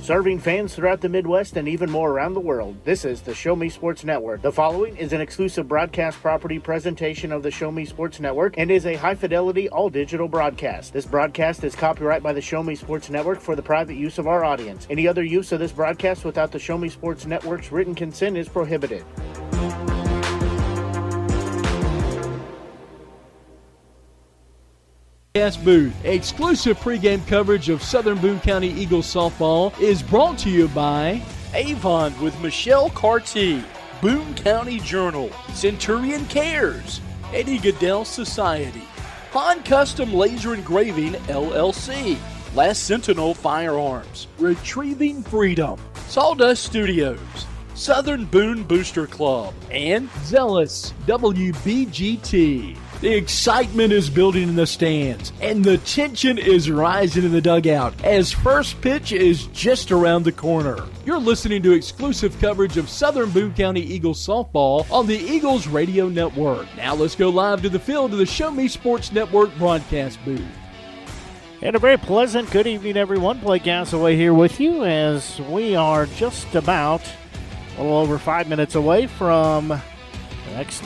Serving fans throughout the Midwest and even more around the world, this is the Show Me Sports Network. The following is an exclusive broadcast property presentation of the Show Me Sports Network and is a high-fidelity, all-digital broadcast. This broadcast is copyright by the Show Me Sports Network for the private use of our audience. Any other use of this broadcast without the Show Me Sports Network's written consent is prohibited. Booth. Exclusive pregame coverage of Southern Boone County Eagles softball is brought to you by Avon with Michelle Carty, Boone County Journal, Centurion Cares, Eddie Goodell Society, Han Custom Laser Engraving LLC, Last Sentinel Firearms, Retrieving Freedom, Sawdust Studios, Southern Boone Booster Club, and Zealous WBGT. The excitement is building in the stands, and the tension is rising in the dugout as first pitch is just around the corner. You're listening to exclusive coverage of Southern Boone County Eagles softball on the Eagles Radio Network. Now let's go live to the field of the Show Me Sports Network broadcast booth. And a very pleasant good evening, everyone. Blake Gasaway here with you as we are just about a little over 5 minutes away from the next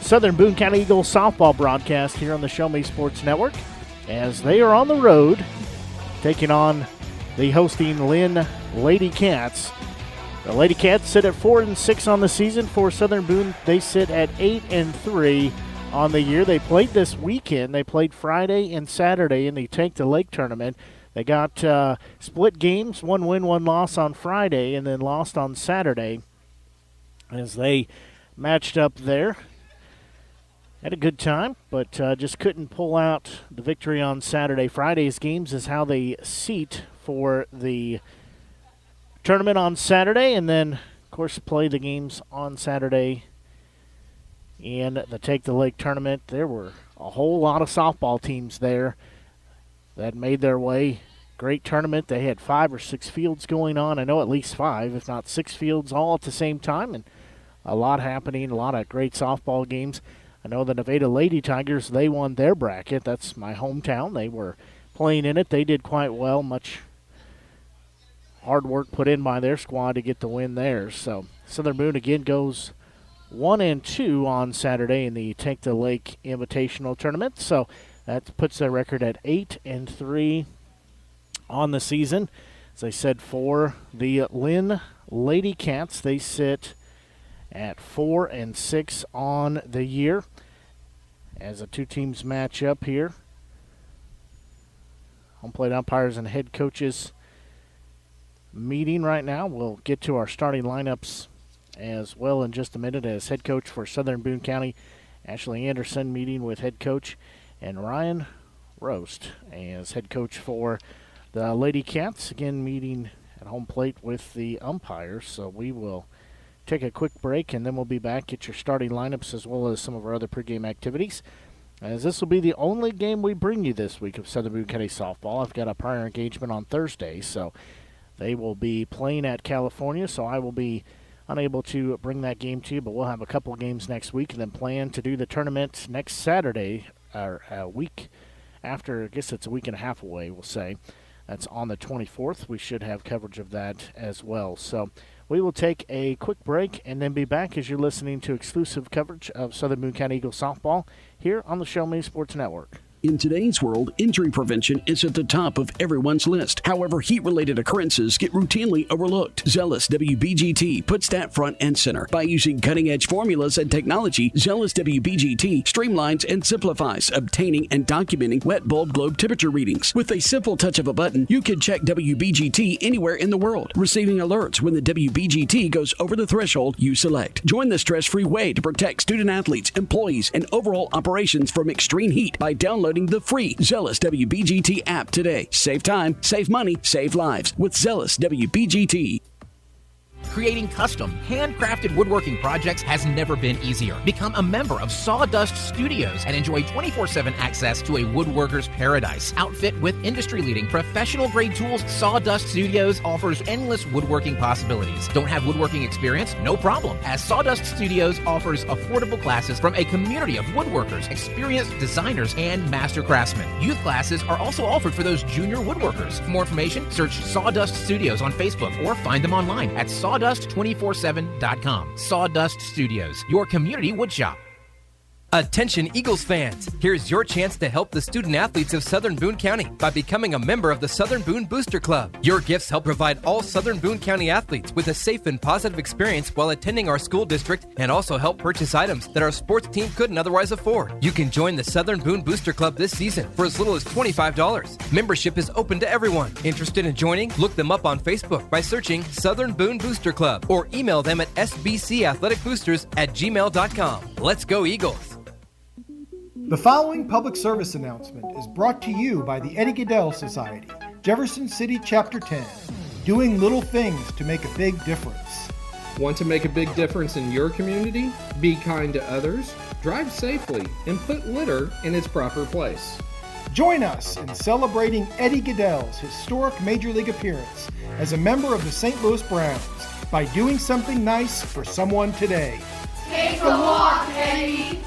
Southern Boone County Eagles softball broadcast here on the Show Me Sports Network as they are on the road taking on the hosting Linn Lady Cats. The Lady Cats sit at 4-6 on the season. For Southern Boone, they sit at 8-3 on the year. They played this weekend. They played Friday and Saturday in the Take the Lake tournament. They got split games, 1 win, 1 loss on Friday, and then lost on Saturday as they matched up there. Had a good time, but just couldn't pull out the victory on Saturday. Friday's games is how they seat for the tournament on Saturday, and then, of course, play the games on Saturday in the Take the Lake tournament. There were a whole lot of softball teams there that made their way. Great tournament. They had 5 or 6 fields going on. I know at least 5, if not 6 fields all at the same time, and a lot happening, a lot of great softball games. I know the Nevada Lady Tigers, they won their bracket. That's my hometown. They were playing in it. They did quite well. Much hard work put in by their squad to get the win there. So Southern Boone again goes 1-2 on Saturday in the Take the Lake Invitational Tournament. So that puts their record at 8-3 on the season. As I said, for the Linn Lady Cats, they sit at 4-6 on the year as the two teams match up here. Home plate umpires and head coaches meeting right now. We'll get to our starting lineups as well in just a minute as head coach for Southern Boone County, Ashley Anderson, meeting with head coach, and Ryan Roast as head coach for the Lady Cats, again meeting at home plate with the umpires. So we will take a quick break, and then we'll be back, get your starting lineups as well as some of our other pregame activities, as this will be the only game we bring you this week of Southern Boone County softball. I've got a prior engagement on Thursday, so they will be playing at California, so I will be unable to bring that game to you, but we'll have a couple of games next week and then plan to do the tournament next Saturday, or a week after. I guess it's a week and a half away, we'll say. That's on the 24th. We should have coverage of that as well. So we will take a quick break and then be back as you're listening to exclusive coverage of Southern Boone County Eagles softball here on the Show Me Sports Network. In today's world, injury prevention is at the top of everyone's list. However, heat-related occurrences get routinely overlooked. Zealous WBGT puts that front and center. By using cutting-edge formulas and technology, Zealous WBGT streamlines and simplifies obtaining and documenting wet bulb globe temperature readings. With a simple touch of a button, you can check WBGT anywhere in the world, receiving alerts when the WBGT goes over the threshold you select. Join the stress-free way to protect student-athletes, employees, and overall operations from extreme heat by downloading the free Zealous WBGT app today. Save time, save money, save lives with Zealous WBGT. Creating custom, handcrafted woodworking projects has never been easier. Become a member of Sawdust Studios and enjoy 24/7 access to a woodworker's paradise. Outfit with industry-leading professional-grade tools, Sawdust Studios offers endless woodworking possibilities. Don't have woodworking experience? No problem, as Sawdust Studios offers affordable classes from a community of woodworkers, experienced designers, and master craftsmen. Youth classes are also offered for those junior woodworkers. For more information, search Sawdust Studios on Facebook or find them online at sawdust247.com. Sawdust Studios, your community woodshop. Attention Eagles fans, here's your chance to help the student athletes of Southern Boone County by becoming a member of the Southern Boone Booster Club. Your gifts help provide all Southern Boone County athletes with a safe and positive experience while attending our school district, and also help purchase items that our sports team couldn't otherwise afford. You can join the Southern Boone Booster Club this season for as little as $25. Membership is open to everyone. Interested in joining? Look them up on Facebook by searching Southern Boone Booster Club or email them at sbcathleticboosters@gmail.com. Let's go Eagles! The following public service announcement is brought to you by the Eddie Gaedel Society, Jefferson City Chapter 10, doing little things to make a big difference. Want to make a big difference in your community? Be kind to others, drive safely, and put litter in its proper place. Join us in celebrating Eddie Gaedel's historic Major League appearance as a member of the St. Louis Browns by doing something nice for someone today. Take a walk, Eddie!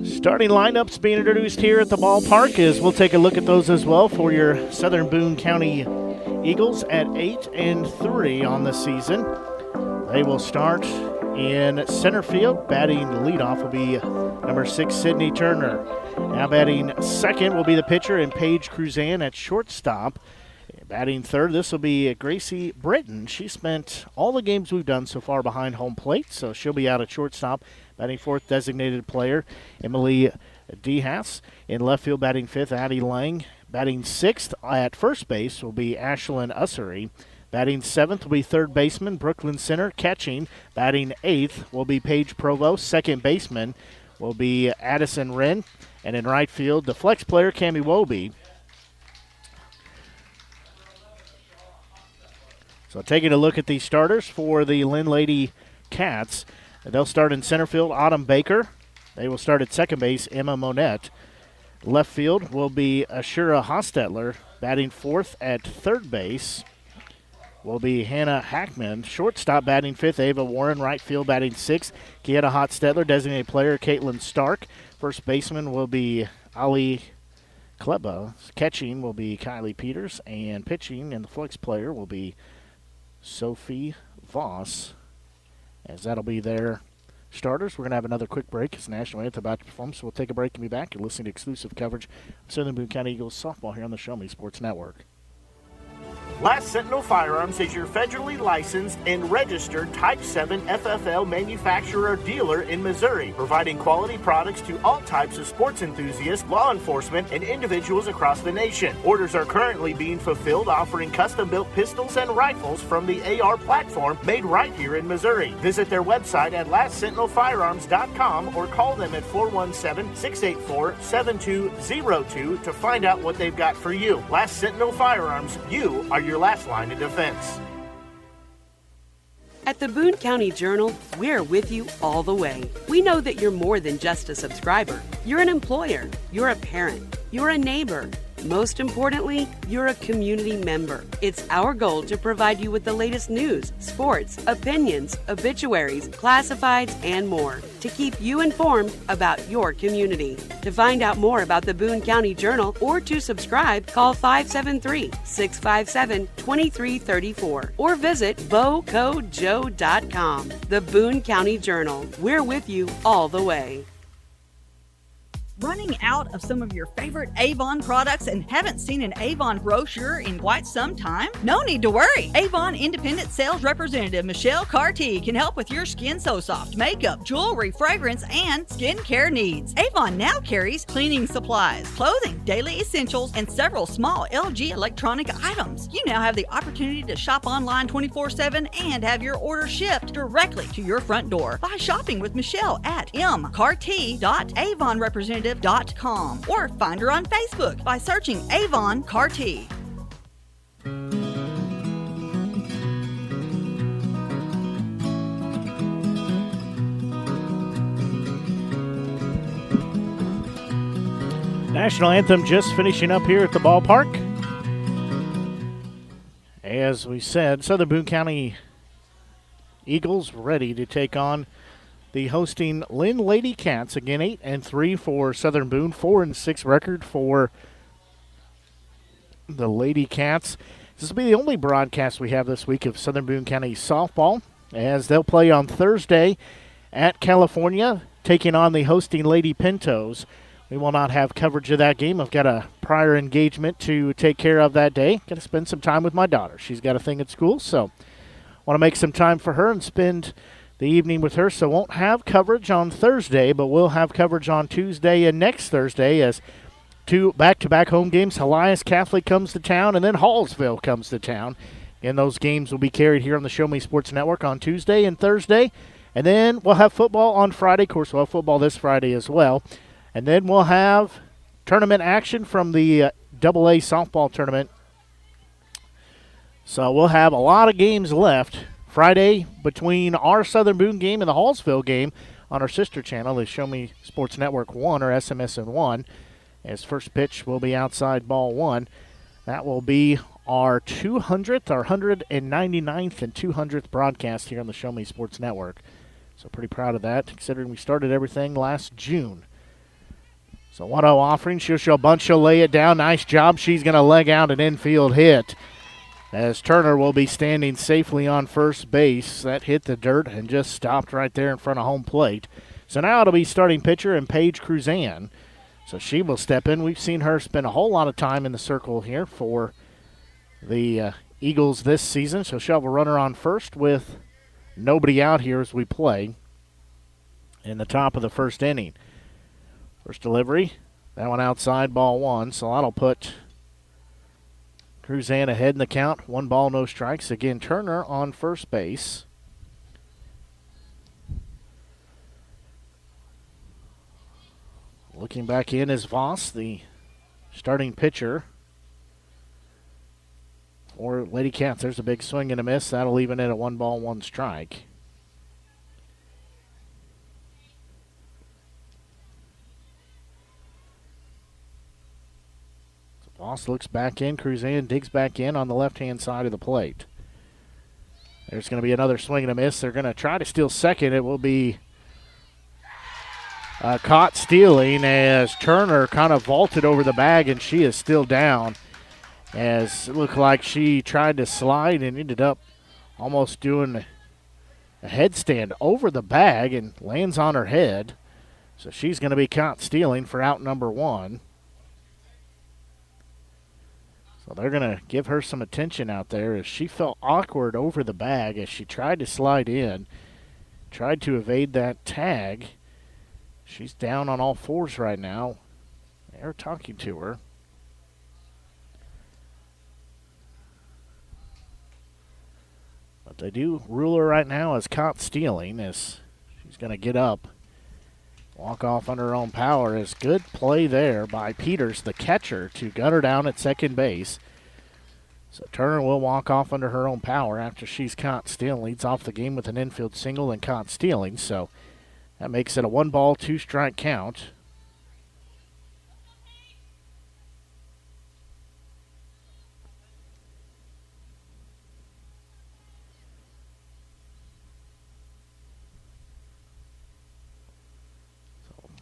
Starting lineups being introduced here at the ballpark as we'll take a look at those as well for your Southern Boone County Eagles at 8-3 on the season. They will start in center field. Batting leadoff will be number 6, Sidney Turner. Now batting second will be the pitcher and Paige Cruzan at shortstop. Batting third, this will be Gracie Britton. She spent all the games we've done so far behind home plate, so she'll be out at shortstop. Batting fourth, designated player Emily DeHaas. In left field, batting fifth, Addie Lang. Batting sixth at first base will be Ashlyn Ussery. Batting seventh will be third baseman Brooklyn Center. Catching, batting eighth will be Paige Provost. Second baseman will be Addison Wren. And in right field, the flex player Cammie Wobie. So taking a look at the starters for the Linn Lady Cats. They'll start in center field, Autumn Baker. They will start at second base, Emma Monette. Left field will be Ashura Hostetler. Batting fourth at third base will be Hannah Hackman. Shortstop batting fifth, Ava Warren. Right field batting sixth, Kieta Hostetler. Designated player, Caitlin Stark. First baseman will be Ali Kleba. Catching will be Kylie Peters. And pitching and the flex player will be Sophie Voss, as that'll be their starters. We're going to have another quick break. It's National Anthem about to perform, so we'll take a break and be back. You're listening to exclusive coverage of Southern Boone County Eagles softball here on the Show Me Sports Network. Last Sentinel Firearms is your federally licensed and registered Type 7 FFL manufacturer dealer in Missouri, providing quality products to all types of sports enthusiasts, law enforcement, and individuals across the nation. Orders are currently being fulfilled, offering custom-built pistols and rifles from the AR platform made right here in Missouri. Visit their website at lastsentinelfirearms.com or call them at 417-684-7202 to find out what they've got for you. Last Sentinel Firearms, you are your last line of defense. At the Boone County Journal, we're with you all the way. We know that you're more than just a subscriber. You're an employer, you're a parent, you're a neighbor. Most importantly, you're a community member. It's our goal to provide you with the latest news, sports, opinions, obituaries, classifieds, and more to keep you informed about your community. To find out more about the Boone County Journal or to subscribe, call 573-657-2334 or visit bocojoe.com. The Boone County Journal. We're with you all the way. Running out of some of your favorite Avon products and haven't seen an Avon brochure in quite some time? No need to worry. Avon Independent Sales Representative Michelle Carty can help with your Skin So Soft makeup, jewelry, fragrance, and skincare needs. Avon now carries cleaning supplies, clothing, daily essentials, and several small LG electronic items. You now have the opportunity to shop online 24/7 and have your order shipped directly to your front door by shopping with Michelle at mcarty.avonrepresentative salesrepresentative.com or find her on Facebook by searching Avon Carty. National anthem just finishing up here at the ballpark. As we said, Southern Boone County Eagles ready to take on the hosting Linn Lady Cats. Again, 8-3 for Southern Boone, 4-6 record for the Lady Cats. This will be the only broadcast we have this week of Southern Boone County softball, as they'll play on Thursday at California, taking on the hosting Lady Pintos. We will not have coverage of that game. I've got a prior engagement to take care of that day. Got to spend some time with my daughter. She's got a thing at school, so want to make some time for her and spend the evening with her. So won't have coverage on Thursday, but we'll have coverage on Tuesday and next Thursday as two back-to-back home games. Elias Catholic comes to town, and then Hallsville comes to town. And those games will be carried here on the Show Me Sports Network on Tuesday and Thursday. And then we'll have football on Friday. Of course, we'll have football this Friday as well. And then we'll have tournament action from the AA softball tournament. So we'll have a lot of games left Friday between our Southern Boone game and the Hallsville game on our sister channel, the Show Me Sports Network 1 or SMSN1. As first pitch will be outside ball 1. That will be our 200th, our 199th and 200th broadcast here on the Show Me Sports Network. So pretty proud of that, considering we started everything last June. So 1-0 offering. She'll show a bunch. She'll lay it down. Nice job. She's going to leg out an infield hit, as Turner will be standing safely on first base. That hit the dirt and just stopped right there in front of home plate. So now it'll be starting pitcher and Paige Cruzan. So she will step in. We've seen her spend a whole lot of time in the circle here for the Eagles this season. So she'll have a runner on first with nobody out here as we play in the top of the first inning. First delivery, that one outside, ball 1. So that'll put Cruzan ahead in the count. 1 ball, no strikes. Again, Turner on first base. Looking back in is Voss, the starting pitcher for Lady Cats. There's a big swing and a miss. That'll even in a 1 ball, 1 strike. Voss looks back in. Cruzan digs back in on the left-hand side of the plate. There's going to be another swing and a miss. They're going to try to steal second. It will be caught stealing as Turner kind of vaulted over the bag, and she is still down, as it looked like she tried to slide and ended up almost doing a headstand over the bag and lands on her head. So she's going to be caught stealing for out number 1. So they're going to give her some attention out there, as she felt awkward over the bag as she tried to slide in, tried to evade that tag. She's down on all fours right now. They're talking to her. But they do rule her right now as caught stealing, as she's going to get up, walk off under her own power. Is good play there by Peters, the catcher, to gun her down at second base. So Turner will walk off under her own power after she's caught stealing. Leads off the game with an infield single and caught stealing. So that makes it a 1 ball, 2 strike count.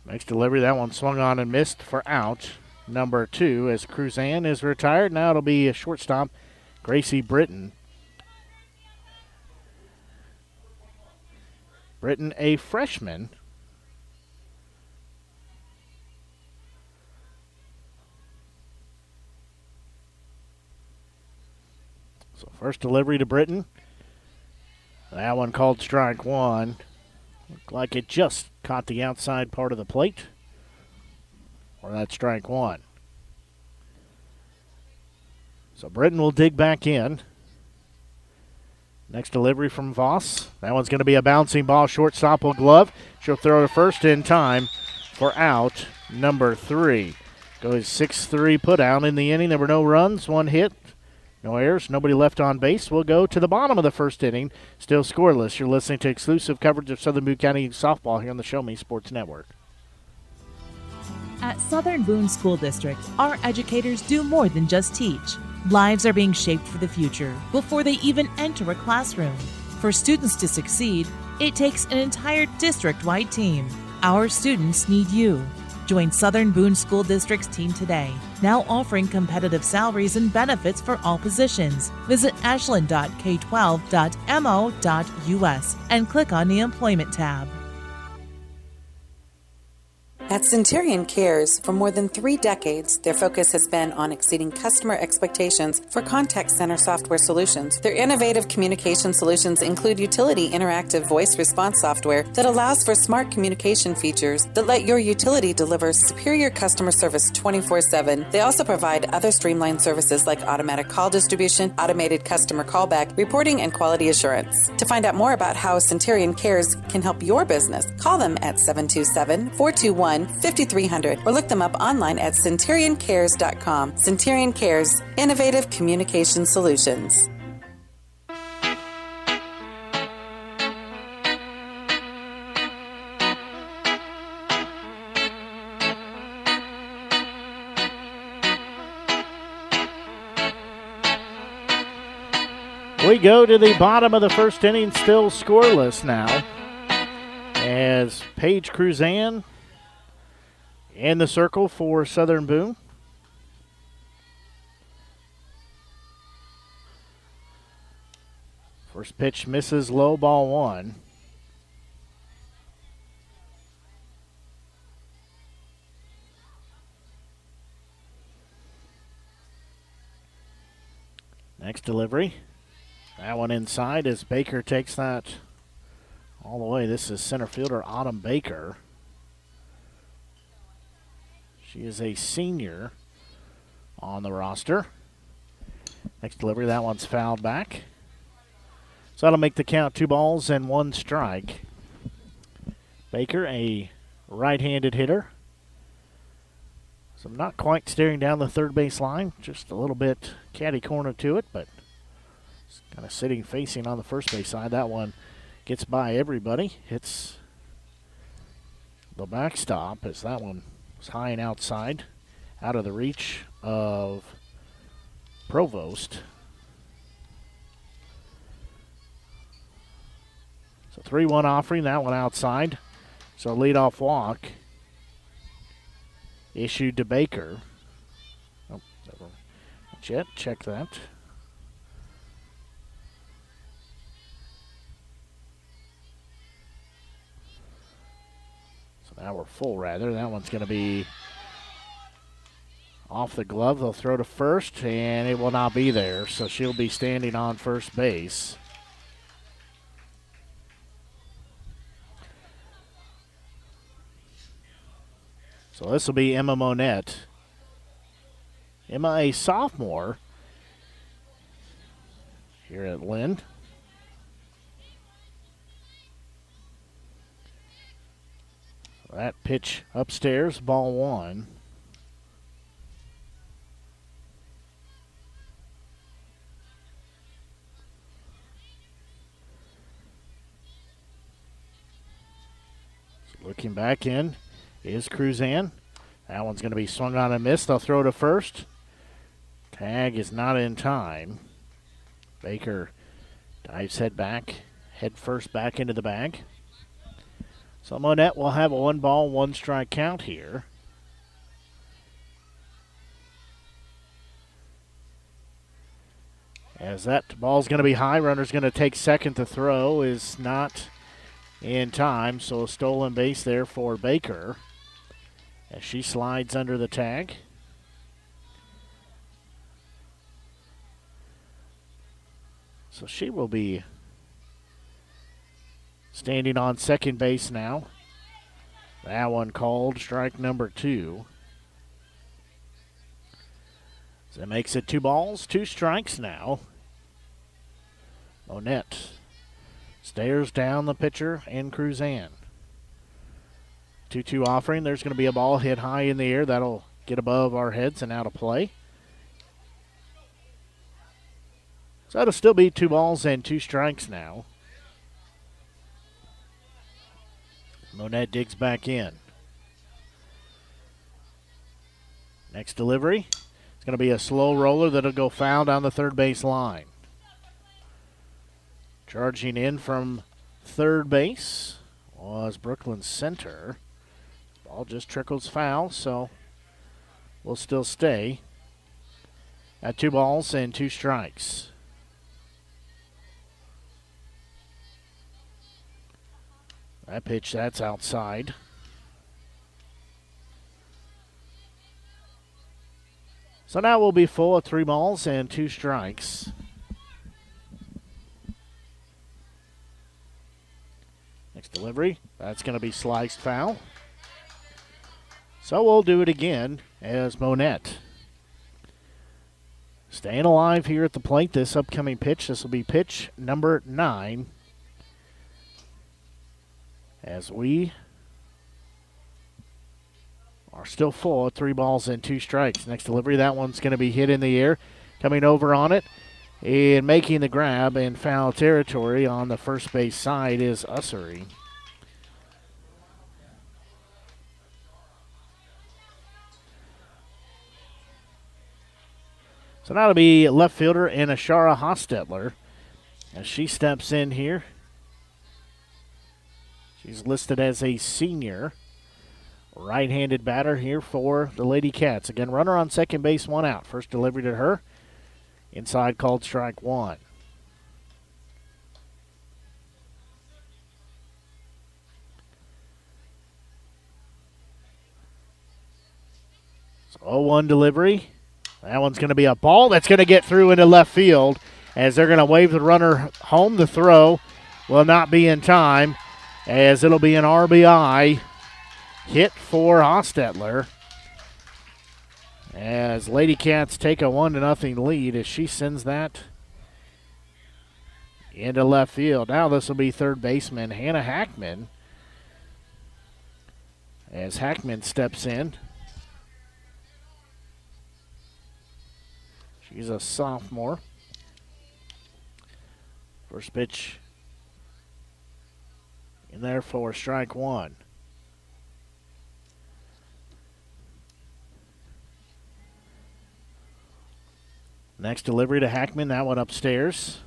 Next delivery, that one swung on and missed for out number 2 as Cruzan is retired. Now it'll be a shortstop, Gracie Britton. Britton, a freshman. So first delivery to Britton. That one called strike 1. Looked like it just caught the outside part of the plate. Or that's strike 1. So Britton will dig back in. Next delivery from Voss. That one's going to be a bouncing ball. Shortstop will glove. She'll throw to first in time for out. number 3. Goes 6-3 put out in the inning. There were no runs, 1 hit, no errors, nobody left on base. We'll go to the bottom of the first inning, still scoreless. You're listening to exclusive coverage of Southern Boone County softball here on the Show Me Sports Network. At Southern Boone School District, our educators do more than just teach. Lives are being shaped for the future before they even enter a classroom. For students to succeed, it takes an entire district-wide team. Our students need you. Join Southern Boone School District's team today, now offering competitive salaries and benefits for all positions. Visit ashland.k12.mo.us and click on the Employment tab. At Centurion Cares, for more than 3 decades, their focus has been on exceeding customer expectations for contact center software solutions. Their innovative communication solutions include utility interactive voice response software that allows for smart communication features that let your utility deliver superior customer service 24/7. They also provide other streamlined services like automatic call distribution, automated customer callback, reporting, and quality assurance. To find out more about how Centurion Cares can help your business, call them at 727-421-5300 or look them up online at centurioncares.com. Centurion Cares, innovative communication solutions. We go to the bottom of the first inning, still scoreless now, as Paige Cruzan in the circle for Southern Boone. First pitch misses low, ball 1. Next delivery. That one inside as Baker takes that all the way. This is center fielder Autumn Baker. She is a senior on the roster. Next delivery, that one's fouled back. So that'll make the count 2 balls and 1 strike. Baker, a right-handed hitter. So not quite staring down the third base line, just a little bit catty corner to it, but kind of sitting facing on the first base side. That one gets by everybody. Hits the backstop as that one was high and outside, out of the reach of Provost. So 3-1 offering, that one outside. So leadoff walk issued to Baker. Oh, never. Not yet. Check that. So now we're full, rather. That one's going to be off the glove. They'll throw to first, and it will not be there. So she'll be standing on first base. So this will be Emma Monette. Emma, a sophomore here at Linn. That pitch upstairs, ball 1. So looking back in is Cruzan. That one's going to be swung on and missed. They'll throw to first. Tag is not in time. Baker dives head first back into the bag. So Monette will have a 1-ball, 1-strike count here. As that ball's going to be high, runner's going to take second to throw, is not in time. So a stolen base there for Baker as she slides under the tag. So she will be standing on second base now. That one called strike number 2. So that makes it 2 balls, 2 strikes now. Monette stares down the pitcher and Cruzan. 2-2 offering. There's going to be a ball hit high in the air. That'll get above our heads and out of play. So that'll still be 2 balls and 2 strikes now. Monette digs back in. Next delivery. It's going to be a slow roller that'll go foul down the third base line. Charging in from third base was Brooklyn's center. Ball just trickles foul, so we'll still stay at 2 balls and 2 strikes. That pitch, that's outside. So now we'll be full of 3 balls and 2 strikes. Next delivery, that's going to be sliced foul. So we'll do it again as Monette. Staying alive here at the plate this upcoming pitch. This will be pitch number 9. As we are still full of 3 balls and 2 strikes. Next delivery, that one's going to be hit in the air. Coming over on it and making the grab in foul territory on the first base side is Ussery. So now it'll be left fielder and Ashara Hostetler as she steps in here. She's listed as a senior. Right-handed batter here for the Lady Cats. Again, runner on second base, 1 out. First delivery to her. Inside called strike 1. So 0-1 delivery. That one's going to be a ball that's going to get through into left field as they're going to wave the runner home. The throw will not be in time as it'll be an RBI hit for Hostetler as Lady Cats take a 1-0 lead as she sends that into left field. Now this will be third baseman Hannah Hackman as Hackman steps in. She's a sophomore. First pitch in there for strike 1. Next delivery to Hackman, that one upstairs.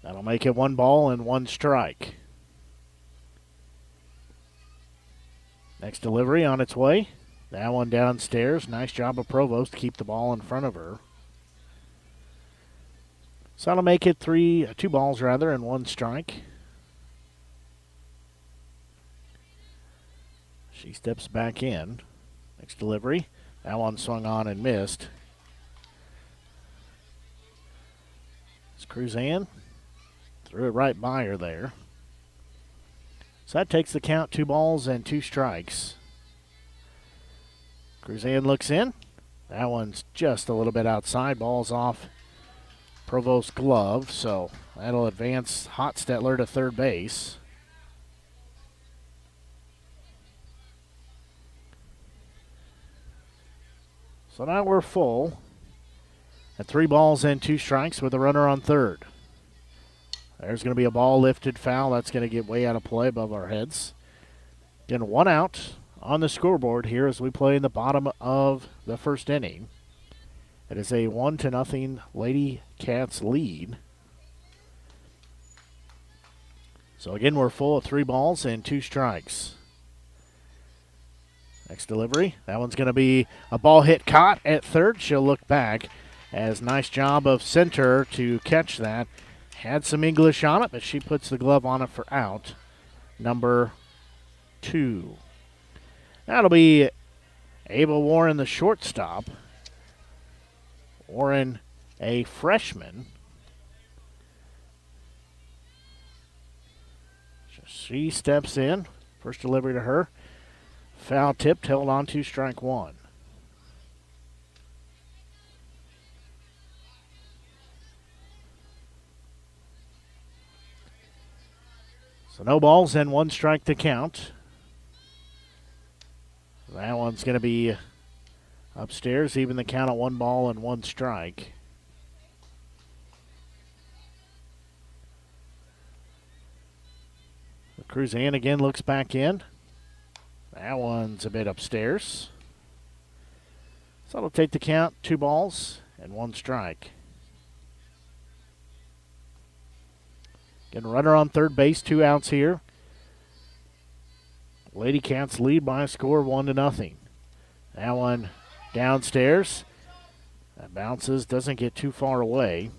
That'll make it 1 ball and 1 strike. Next delivery on its way. That one downstairs. Nice job of Provost to keep the ball in front of her. So that'll make it 2 balls rather and 1 strike. She steps back in. Next delivery. That one swung on and missed. It's Cruzan. Threw it right by her there. So that takes the count, 2 balls and 2 strikes. Cruzan looks in. That one's just a little bit outside. Ball's off Provost's glove, so that'll advance Hostetler to third base. So now we're full at 3 balls and 2 strikes with a runner on third. There's going to be a ball lifted foul. That's going to get way out of play above our heads. Again, 1 out on the scoreboard here as we play in the bottom of the first inning. It is a 1-0 Lady Cats lead. So again, we're full of 3 balls and 2 strikes. Next delivery. That one's going to be a ball hit caught at third. She'll look back as nice job of center to catch that. Had some English on it, but she puts the glove on it for out. Number 2. That'll be Ava Warren, the shortstop. Warren, a freshman. She steps in. First delivery to her. Foul tipped, held on to strike 1. So no balls and 1 strike to count. That one's going to be upstairs, even the count at 1 ball and 1 strike. Cruzan again looks back in. That one's a bit upstairs. So it'll take the count, 2 balls and 1 strike. Again, runner on third base, 2 outs here. Lady Cats lead by a score of 1-0. That one downstairs. That bounces, doesn't get too far away.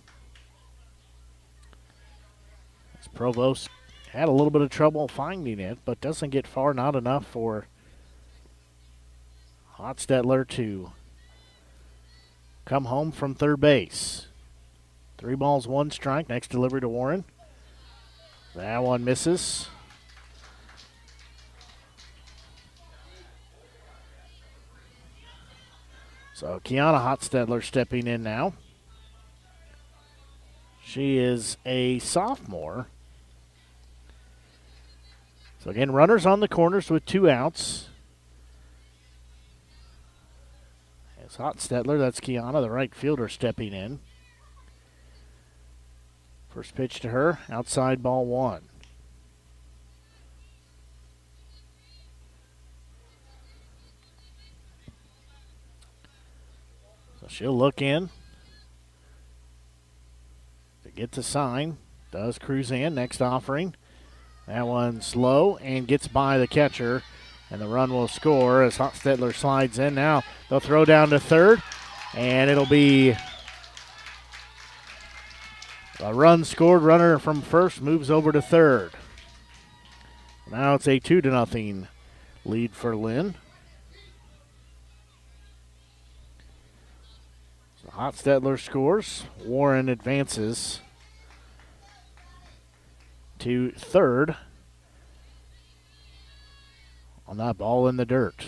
As Provost had a little bit of trouble finding it, but doesn't get far, not enough for Hotstetler to come home from third base. 3 balls, 1 strike. Next delivery to Warren. That one misses. So Kiana Hotstetler stepping in now. She is a sophomore. So again, runners on the corners with 2 outs. As Hotstetler, that's Kiana, the right fielder, stepping in. First pitch to her, outside ball 1. So she'll look in to get the sign. Does Cruzan, next offering. That one's low and gets by the catcher, and the run will score as Hotstetler slides in. Now they'll throw down to third, and it'll be a run scored. Runner from first moves over to third. Now it's a 2-0 lead for Linn. So Hotstetler scores. Warren advances to third on that ball in the dirt.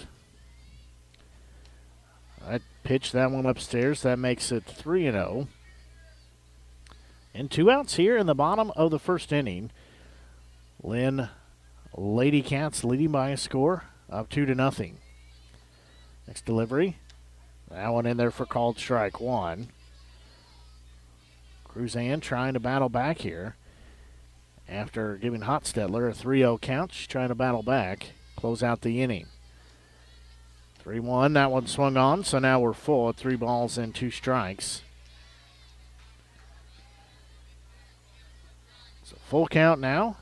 That pitch, that one upstairs. That makes it 3-0. And 2 outs here in the bottom of the first inning. Linn Lady Cats leading by a score of 2-0. Next delivery. That one in there for called strike 1. Cruzan trying to battle back here. After giving Hotstetler a 3-0 count, she's trying to battle back, close out the inning. 3-1, that one swung on, so now we're full at 3 balls and 2 strikes. So full count now.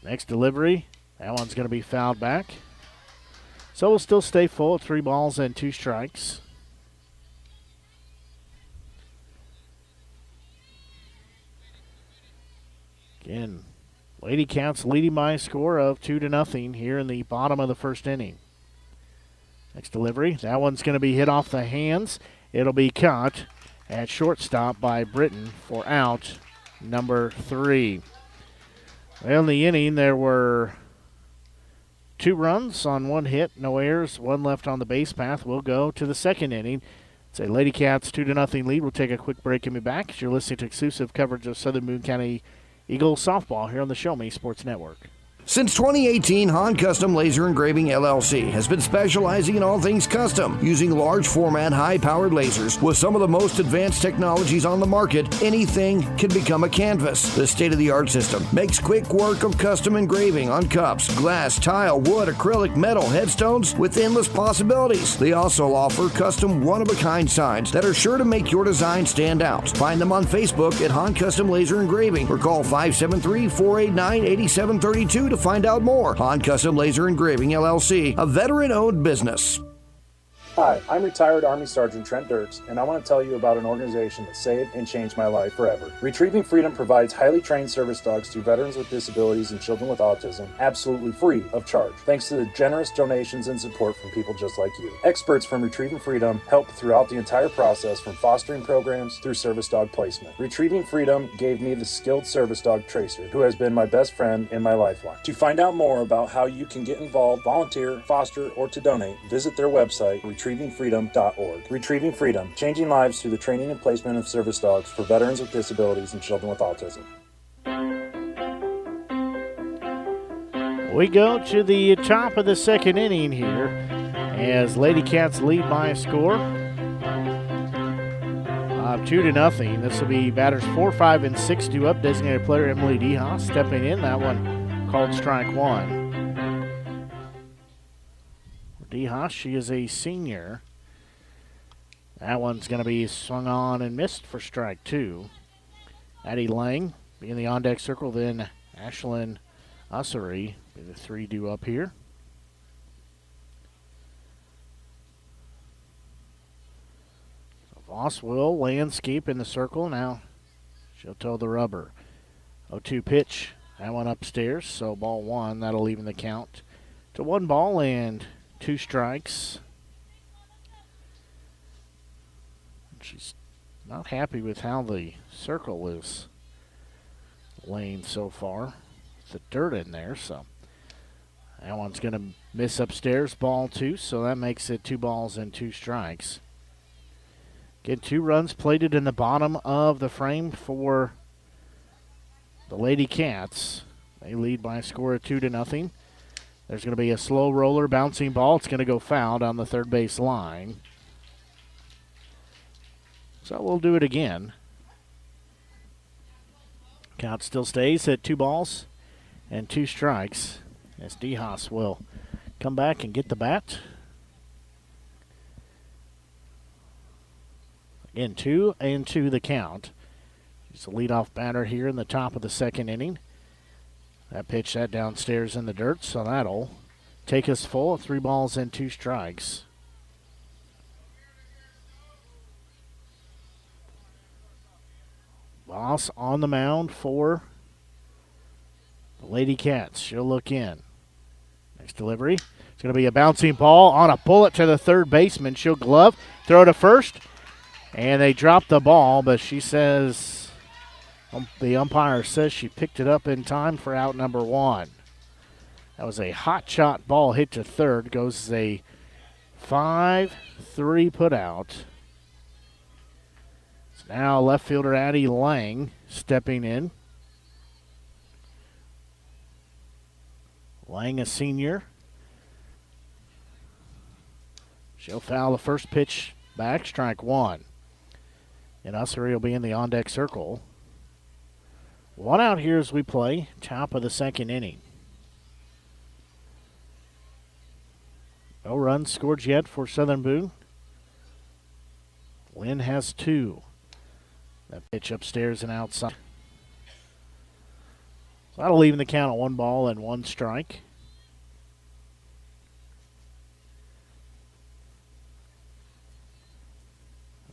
Next delivery, that one's going to be fouled back. So we'll still stay full at 3 balls and 2 strikes. Again, Lady Cats leading by a score of 2-0 here in the bottom of the first inning. Next delivery, that one's going to be hit off the hands. It'll be caught at shortstop by Britton for out number 3. Well, in the inning, there were 2 runs on 1 hit, no errors, 1 left on the base path. We'll go to the second inning. It's a Lady Cats 2-0 lead. We'll take a quick break and be back as you're listening to exclusive coverage of Southern Boone County Eagles softball here on the Show Me Sports Network. Since 2018, Han Custom Laser Engraving LLC has been specializing in all things custom, using large format, high-powered lasers with some of the most advanced technologies on the market. Anything can become a canvas. The state-of-the-art system makes quick work of custom engraving on cups, glass, tile, wood, acrylic, metal, headstones with endless possibilities. They also offer custom one-of-a-kind signs that are sure to make your design stand out. Find them on Facebook at Han Custom Laser Engraving or call 573-489-8732 to find out more. Han Custom Laser Engraving LLC, a veteran-owned business. Hi, I'm retired Army Sergeant Trent Dirks, and I want to tell you about an organization that saved and changed my life forever. Retrieving Freedom provides highly trained service dogs to veterans with disabilities and children with autism, absolutely free of charge, thanks to the generous donations and support from people just like you. Experts from Retrieving Freedom help throughout the entire process, from fostering programs through service dog placement. Retrieving Freedom gave me the skilled service dog Tracer, who has been my best friend and my lifeline. To find out more about how you can get involved, volunteer, foster, or to donate, visit their website, retrievingfreedom.org. Retrieving Freedom, changing lives through the training and placement of service dogs for veterans with disabilities and children with autism. We go to the top of the second inning here as Lady Cats lead by a score of 2-0. This will be batters 4, 5, and 6 due up. Designated player Emily DeHaas stepping in. That one called strike one. DeHaas, she is a senior. That one's going to be swung on and missed for strike two. Addie Lang be in the on-deck circle, then Ashlyn Ussery be the 3 due up here. So Voss will landscape in the circle. Now she'll toe the rubber. 0-2 pitch. That one upstairs, so ball one. That'll even the count to 1 ball and 2 strikes. She's not happy with how the circle is laying so far. The dirt in there, so that one's going to miss upstairs, ball 2, so that makes it 2 balls and 2 strikes. Get 2 runs plated in the bottom of the frame for the Lady Cats. They lead by a score of 2-0. There's going to be a slow roller, bouncing ball. It's going to go foul down the third base line. So we'll do it again. Count still stays at 2 balls and 2 strikes as DeHaas will come back and get the bat. Again, 2-2 the count. He's the leadoff batter here in the top of the second inning. That pitch that downstairs in the dirt, so that'll take us full of 3 balls and 2 strikes. Voss on the mound for the Lady Cats. She'll look in. Next delivery. It's going to be a bouncing ball on a bullet to the third baseman. She'll glove, throw to first, and they drop the ball, but she says, the umpire says she picked it up in time for out number 1. That was a hot shot ball hit to third. Goes a 5-3 put out. So now left fielder Addie Lang stepping in. Lang, a senior. She'll foul the first pitch back, strike 1. And Ussery will be in the on-deck circle. 1 out here as we play top of the second inning. No runs scored yet for Southern Boone. Linn has 2. That pitch upstairs and outside. So that'll leave the count at 1 ball and 1 strike.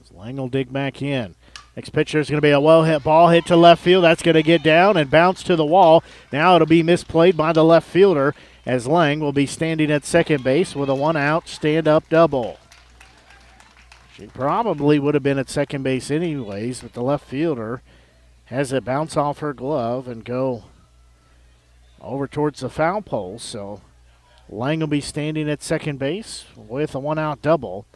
As Lang will dig back in. Next pitcher is going to be a well-hit ball hit to left field. That's going to get down and bounce to the wall. Now it'll be misplayed by the left fielder as Lang will be standing at second base with a 1-out stand-up double. She probably would have been at second base anyways, but the left fielder has it bounce off her glove and go over towards the foul pole. So Lang will be standing at second base with a 1-out double.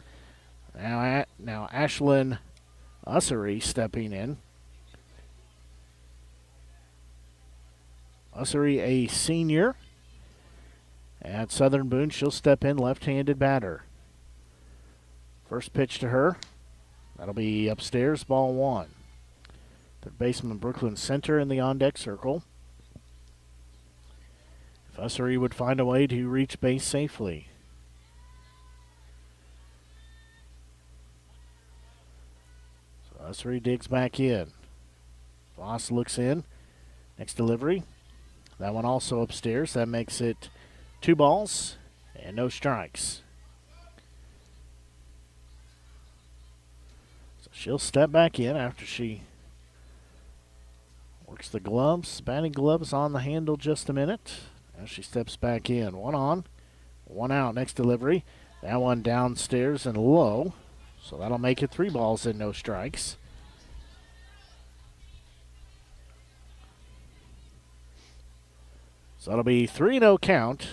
Now Ashlyn Ussery stepping in. Ussery, a senior. At Southern Boone, she'll step in, left-handed batter. First pitch to her. That'll be upstairs, ball 1. Third baseman Brooklyn Center in the on-deck circle. If Ussery would find a way to reach base safely. So Ussery digs back in. Voss looks in. Next delivery. That one also upstairs. That makes it 2 balls and no strikes. So she'll step back in after she works the gloves, batting gloves on the handle just a minute. As she steps back in. 1 on, 1 out. Next delivery. That one downstairs and low. So that'll make it 3 balls and no strikes. So it'll be 3-0 count.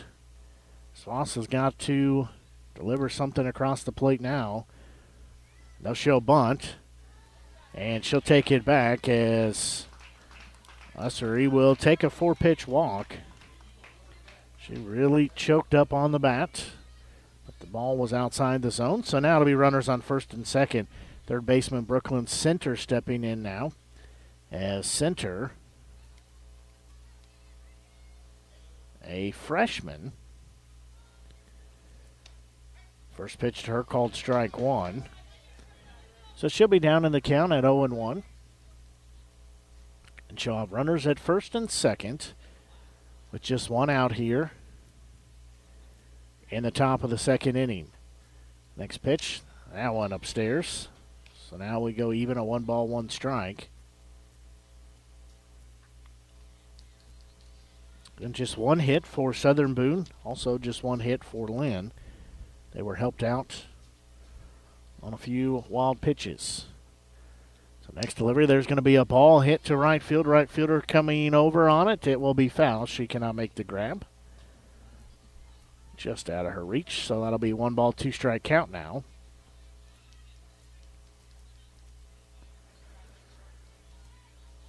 Voss has got to deliver something across the plate now. They'll show bunt, and she'll take it back as Ussery will take a 4-pitch walk. She really choked up on the bat, but the ball was outside the zone. So now it'll be runners on first and second. Third baseman Brooklyn Center stepping in now, as Center, a freshman. First pitch to her called strike one. So she'll be down in the count at 0-1. And she'll have runners at first and second with just one out here in the top of the second inning. Next pitch, that one upstairs. So now we go even a 1 ball, 1 strike. And just one hit for Southern Boone. Also just one hit for Linn. They were helped out on a few wild pitches. So next delivery, there's going to be a ball hit to right field. Right fielder coming over on it. It will be foul. She cannot make the grab. Just out of her reach. So that'll be 1 ball, 2 strike count now.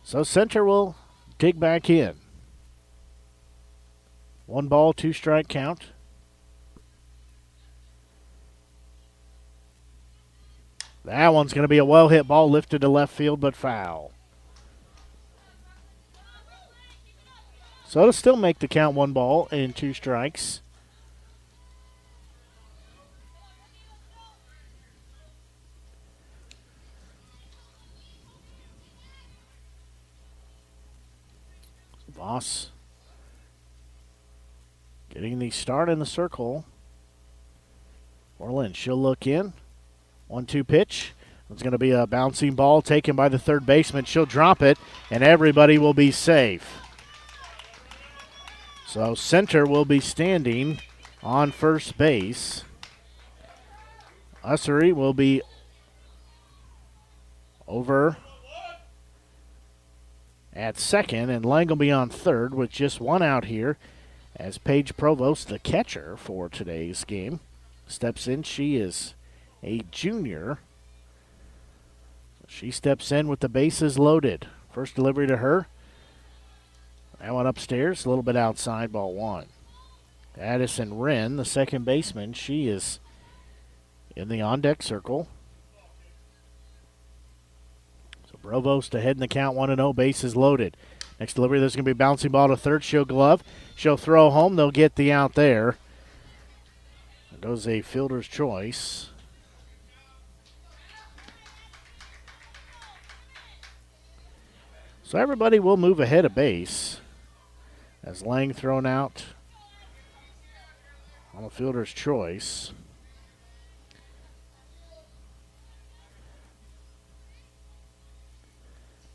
So Center will dig back in. 1 ball, 2 strike count. That one's going to be a well-hit ball lifted to left field, but foul. So it'll still make the count 1 ball and 2 strikes. Voss getting the start in the circle. Linn, she'll look in. 1-2 pitch. It's going to be a bouncing ball taken by the third baseman. She'll drop it, and everybody will be safe. So Center will be standing on first base. Ussery will be over at second, and Lang will be on third with just 1 out here as Paige Provost, the catcher for today's game, steps in. She is a junior. She steps in with the bases loaded. First delivery to her. That one upstairs, a little bit outside, ball 1. Addison Wren, the second baseman, she is in the on-deck circle. So Provost ahead in the count, 1-0, bases loaded. Next delivery, there's going to be a bouncing ball to third. She'll glove. She'll throw home. They'll get the out there. There goes a fielder's choice. So everybody will move ahead of base as Lang thrown out on a fielder's choice.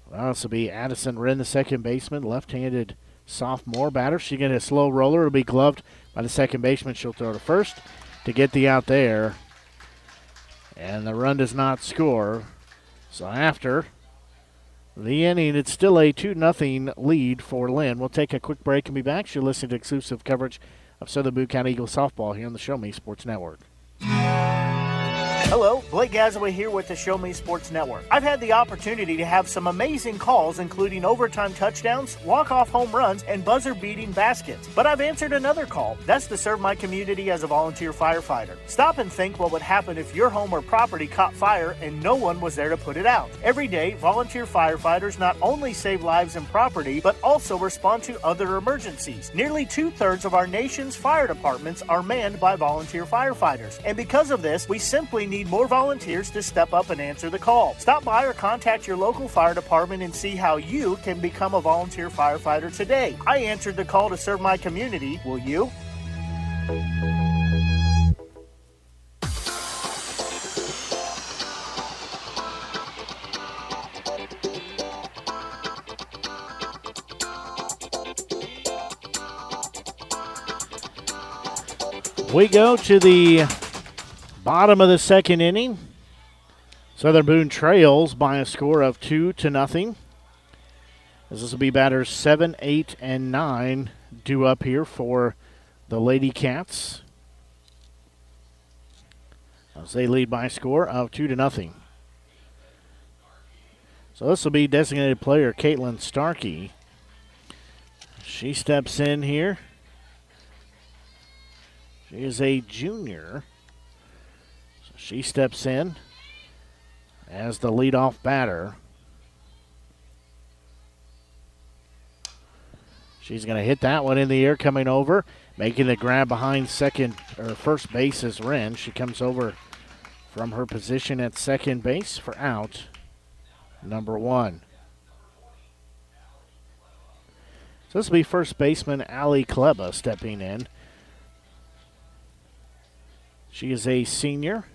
Well, this will be Addison Wren, the second baseman, left-handed sophomore batter. She get a slow roller. It'll be gloved by the second baseman. She'll throw to first to get the out there. And the run does not score. So after the inning, it's still a 2-0 lead for Linn. We'll take a quick break and be back. You're listening to exclusive coverage of Southern Boone County Eagles softball here on the Show Me Sports Network. Hello, Blake Gazaway here with the Show Me Sports Network. I've had the opportunity to have some amazing calls, including overtime touchdowns, walk-off home runs, and buzzer-beating baskets. But I've answered another call. That's to serve my community as a volunteer firefighter. Stop and think what would happen if your home or property caught fire and no one was there to put it out. Every day, volunteer firefighters not only save lives and property, but also respond to other emergencies. Nearly 2/3 of our nation's fire departments are manned by volunteer firefighters. And because of this, we simply need more volunteers to step up and answer the call. Stop by or contact your local fire department and see how you can become a volunteer firefighter today. I answered the call to serve my community. Will you? We go to the bottom of the second inning. Southern Boone trails by a score of 2-0. As this will be batters 7, 8, and 9 due up here for the Lady Cats. as they lead by a score of 2-0. So this will be designated player Caitlin Starkey. She steps in here. She is a junior. So she steps in as the leadoff batter. She's going to hit that one in the air coming over. Making the grab behind first base is Wren. She comes over from her position at second base for out number 1. So this will be first baseman Allie Kleba stepping in. She is a senior.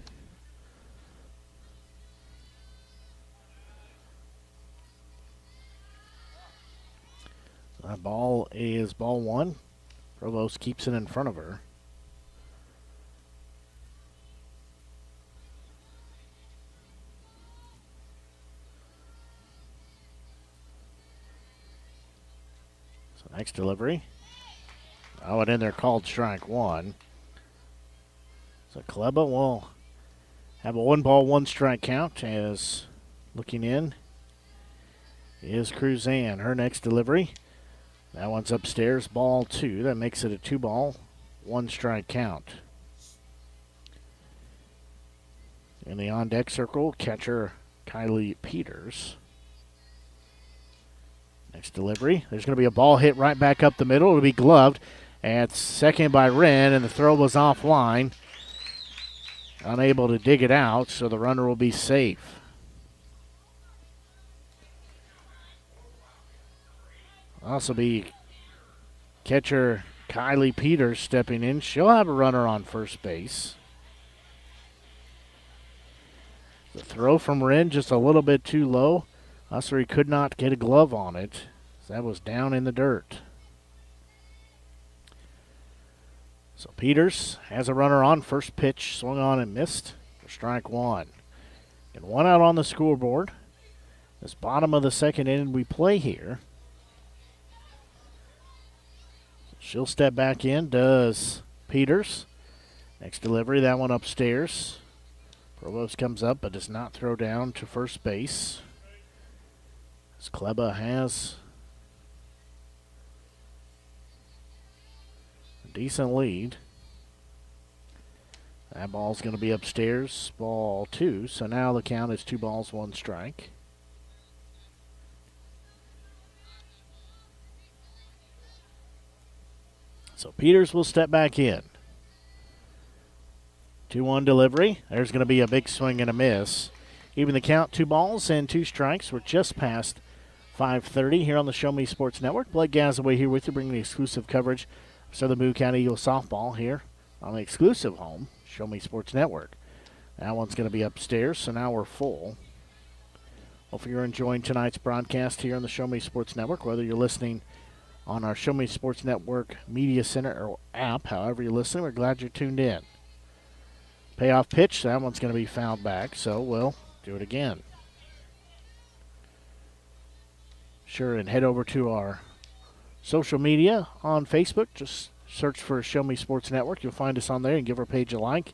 That ball is ball 1. Provost keeps it in front of her. So next delivery. Oh, and in there called strike 1. So Kleba will have a 1-ball, 1-strike count as looking in is Cruzan. Her next delivery. That one's upstairs, ball 2. That makes it a 2-ball, 1-strike count. In the on-deck circle, catcher Kylie Peters. Next delivery. There's going to be a ball hit right back up the middle. It'll be gloved at second by Wren, and the throw was offline. Unable to dig it out, so the runner will be safe. Also be catcher Kylie Peters stepping in. She'll have a runner on first base. The throw from Wren just a little bit too low. Ussery could not get a glove on it. That was down in the dirt. So Peters has a runner on first pitch. Swung on and missed for strike 1. And 1 out on the scoreboard. This bottom of the second inning we play here. She'll step back in, does Peters. Next delivery, that one upstairs. Provost comes up but does not throw down to first base. As Kleba has a decent lead. That ball's going to be upstairs, ball 2. So now the count is 2 balls, 1 strike. So Peters will step back in. 2-1 delivery. There's going to be a big swing and a miss. Even the count, 2 balls and 2 strikes. We're just past 5:30 here on the Show Me Sports Network. Blake Gazaway here with you, bringing the exclusive coverage of Southern Boone County Eagles softball here on the exclusive home, Show Me Sports Network. That one's going to be upstairs, so now we're full. Hopefully you're enjoying tonight's broadcast here on the Show Me Sports Network, whether you're listening on our Show Me Sports Network Media Center or app. However you're listening, we're glad you're tuned in. Payoff pitch, that one's going to be fouled back, so we'll do it again. Sure, and head over to our social media on Facebook. Just search for Show Me Sports Network. You'll find us on there and give our page a like.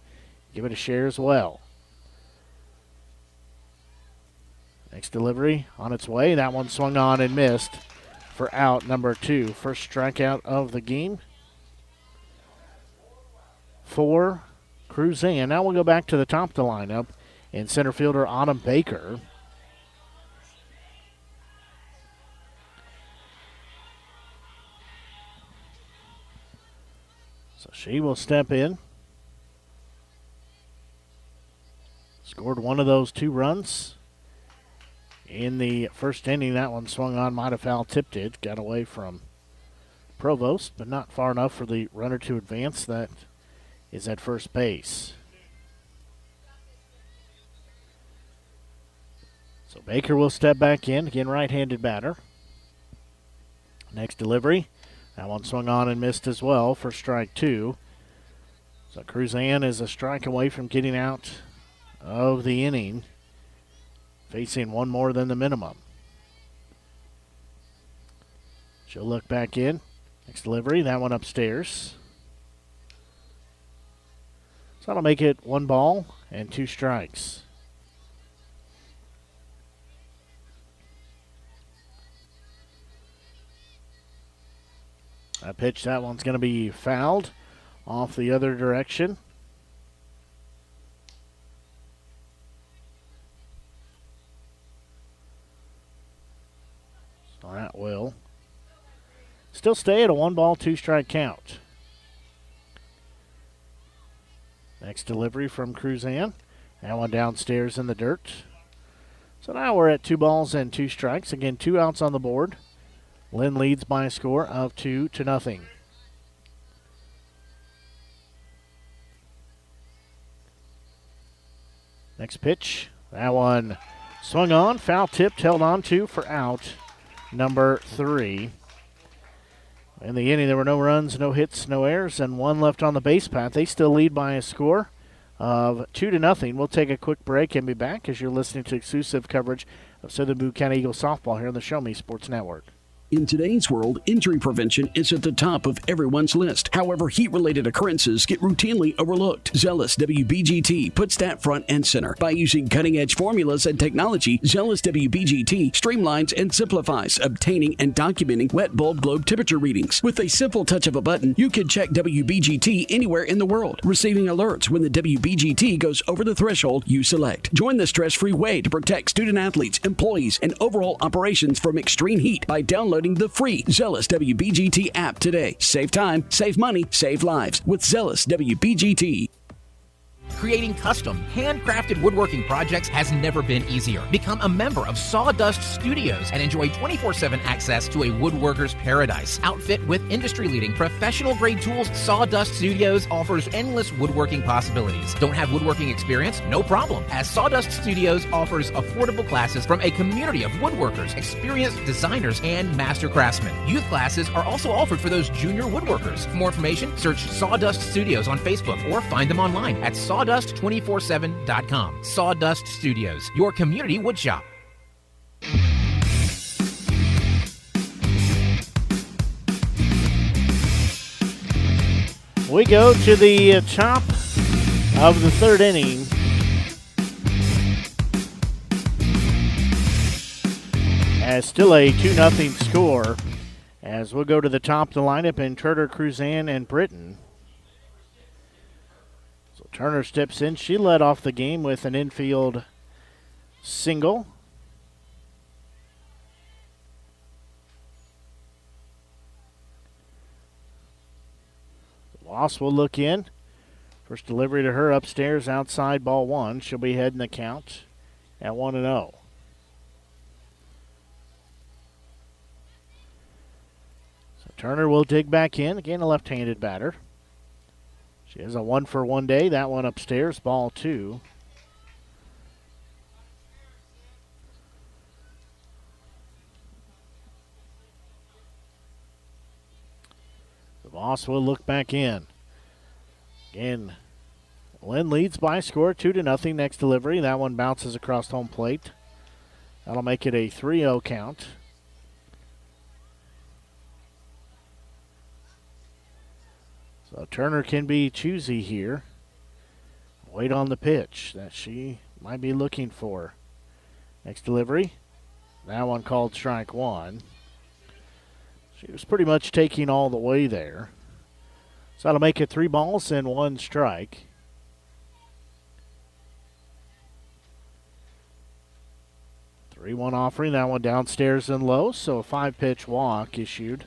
Give it a share as well. Next delivery on its way. That one swung on and missed for out number 2. First strikeout of the game for Cruzan. Now we'll go back to the top of the lineup in center fielder Autumn Baker. So she will step in. Scored one of those 2 runs in the first inning. That one swung on, might have foul tipped it. Got away from Provost, but not far enough for the runner to advance. That is at first base. So Baker will step back in. Again, right-handed batter. Next delivery. That one swung on and missed as well for strike 2. So Cruzan is a strike away from getting out of the inning, facing 1 more than the minimum. She'll look back in. Next delivery, that one upstairs. So that'll make it 1 ball and 2 strikes. That pitch, that one's going to be fouled off the other direction. So that will still stay at a 1 ball, 2 strike count. Next delivery from Cruzan. That one downstairs in the dirt. So now we're at 2 balls and 2 strikes. Again, 2 outs on the board. Linn leads by a score of 2-0. Next pitch. That one swung on, foul tipped, held on to for out number 3. In the inning, there were no runs, no hits, no errors, and 1 left on the base path. They still lead by a score of 2-0. We'll take a quick break and be back as you're listening to exclusive coverage of Southern Boone County Eagles softball here on the Show Me Sports Network. In today's world, injury prevention is at the top of everyone's list. However, heat-related occurrences get routinely overlooked. Zealous WBGT puts that front and center. By using cutting-edge formulas and technology, Zealous WBGT streamlines and simplifies obtaining and documenting wet bulb globe temperature readings. With a simple touch of a button, you can check WBGT anywhere in the world, receiving alerts when the WBGT goes over the threshold you select. Join the stress-free way to protect student-athletes, employees, and overall operations from extreme heat by downloading the free Zealous WBGT app today. Save time, save money, save lives with Zealous WBGT. Creating custom, handcrafted woodworking projects has never been easier. Become a member of Sawdust Studios and enjoy 24/7 access to a woodworker's paradise. Outfit with industry-leading professional-grade tools, Sawdust Studios offers endless woodworking possibilities. Don't have woodworking experience? No problem, as Sawdust Studios offers affordable classes from a community of woodworkers, experienced designers, and master craftsmen. Youth classes are also offered for those junior woodworkers. For more information, search Sawdust Studios on Facebook or find them online at Sawdust247.com. Sawdust Studios, your community woodshop. We go to the top of the 3rd inning. As still a 2-0 score. As we'll go to the top of the lineup in Turner, Cruzan, and Britton. Turner steps in. She led off the game with an infield single. Loss will look in. First delivery to her upstairs, outside, ball 1. She'll be heading the count at 1-0. So Turner will dig back in. Again, a left-handed batter. She has a 1-for-1 day. That one upstairs, ball 2. The boss will look back in. Again, Linn leads by a score 2-0. Next delivery. That one bounces across home plate. That'll make it a 3-0 count. So Turner can be choosy here. Wait on the pitch that she might be looking for. Next delivery. That one called strike 1. She was pretty much taking all the way there. So that'll make it 3 balls and 1 strike. The 3-1 offering. That one downstairs and low. So a 5-pitch walk issued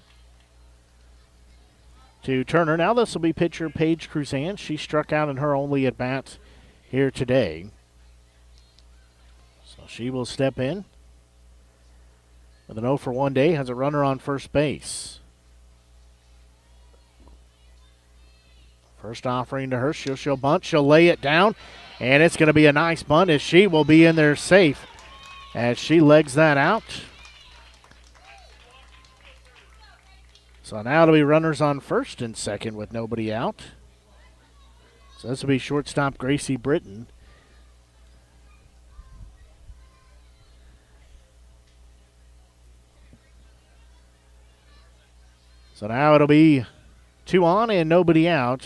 to Turner. Now this will be pitcher Paige Cruzan. She struck out in her only at bat here today. So she will step in with an 0-for-1 day. Has a runner on first base. First offering to her. She'll bunt. She'll lay it down. And it's going to be a nice bunt as she will be in there safe as she legs that out. So now it'll be runners on first and second with nobody out. So this will be shortstop Gracie Britton. So now it'll be 2 on and nobody out.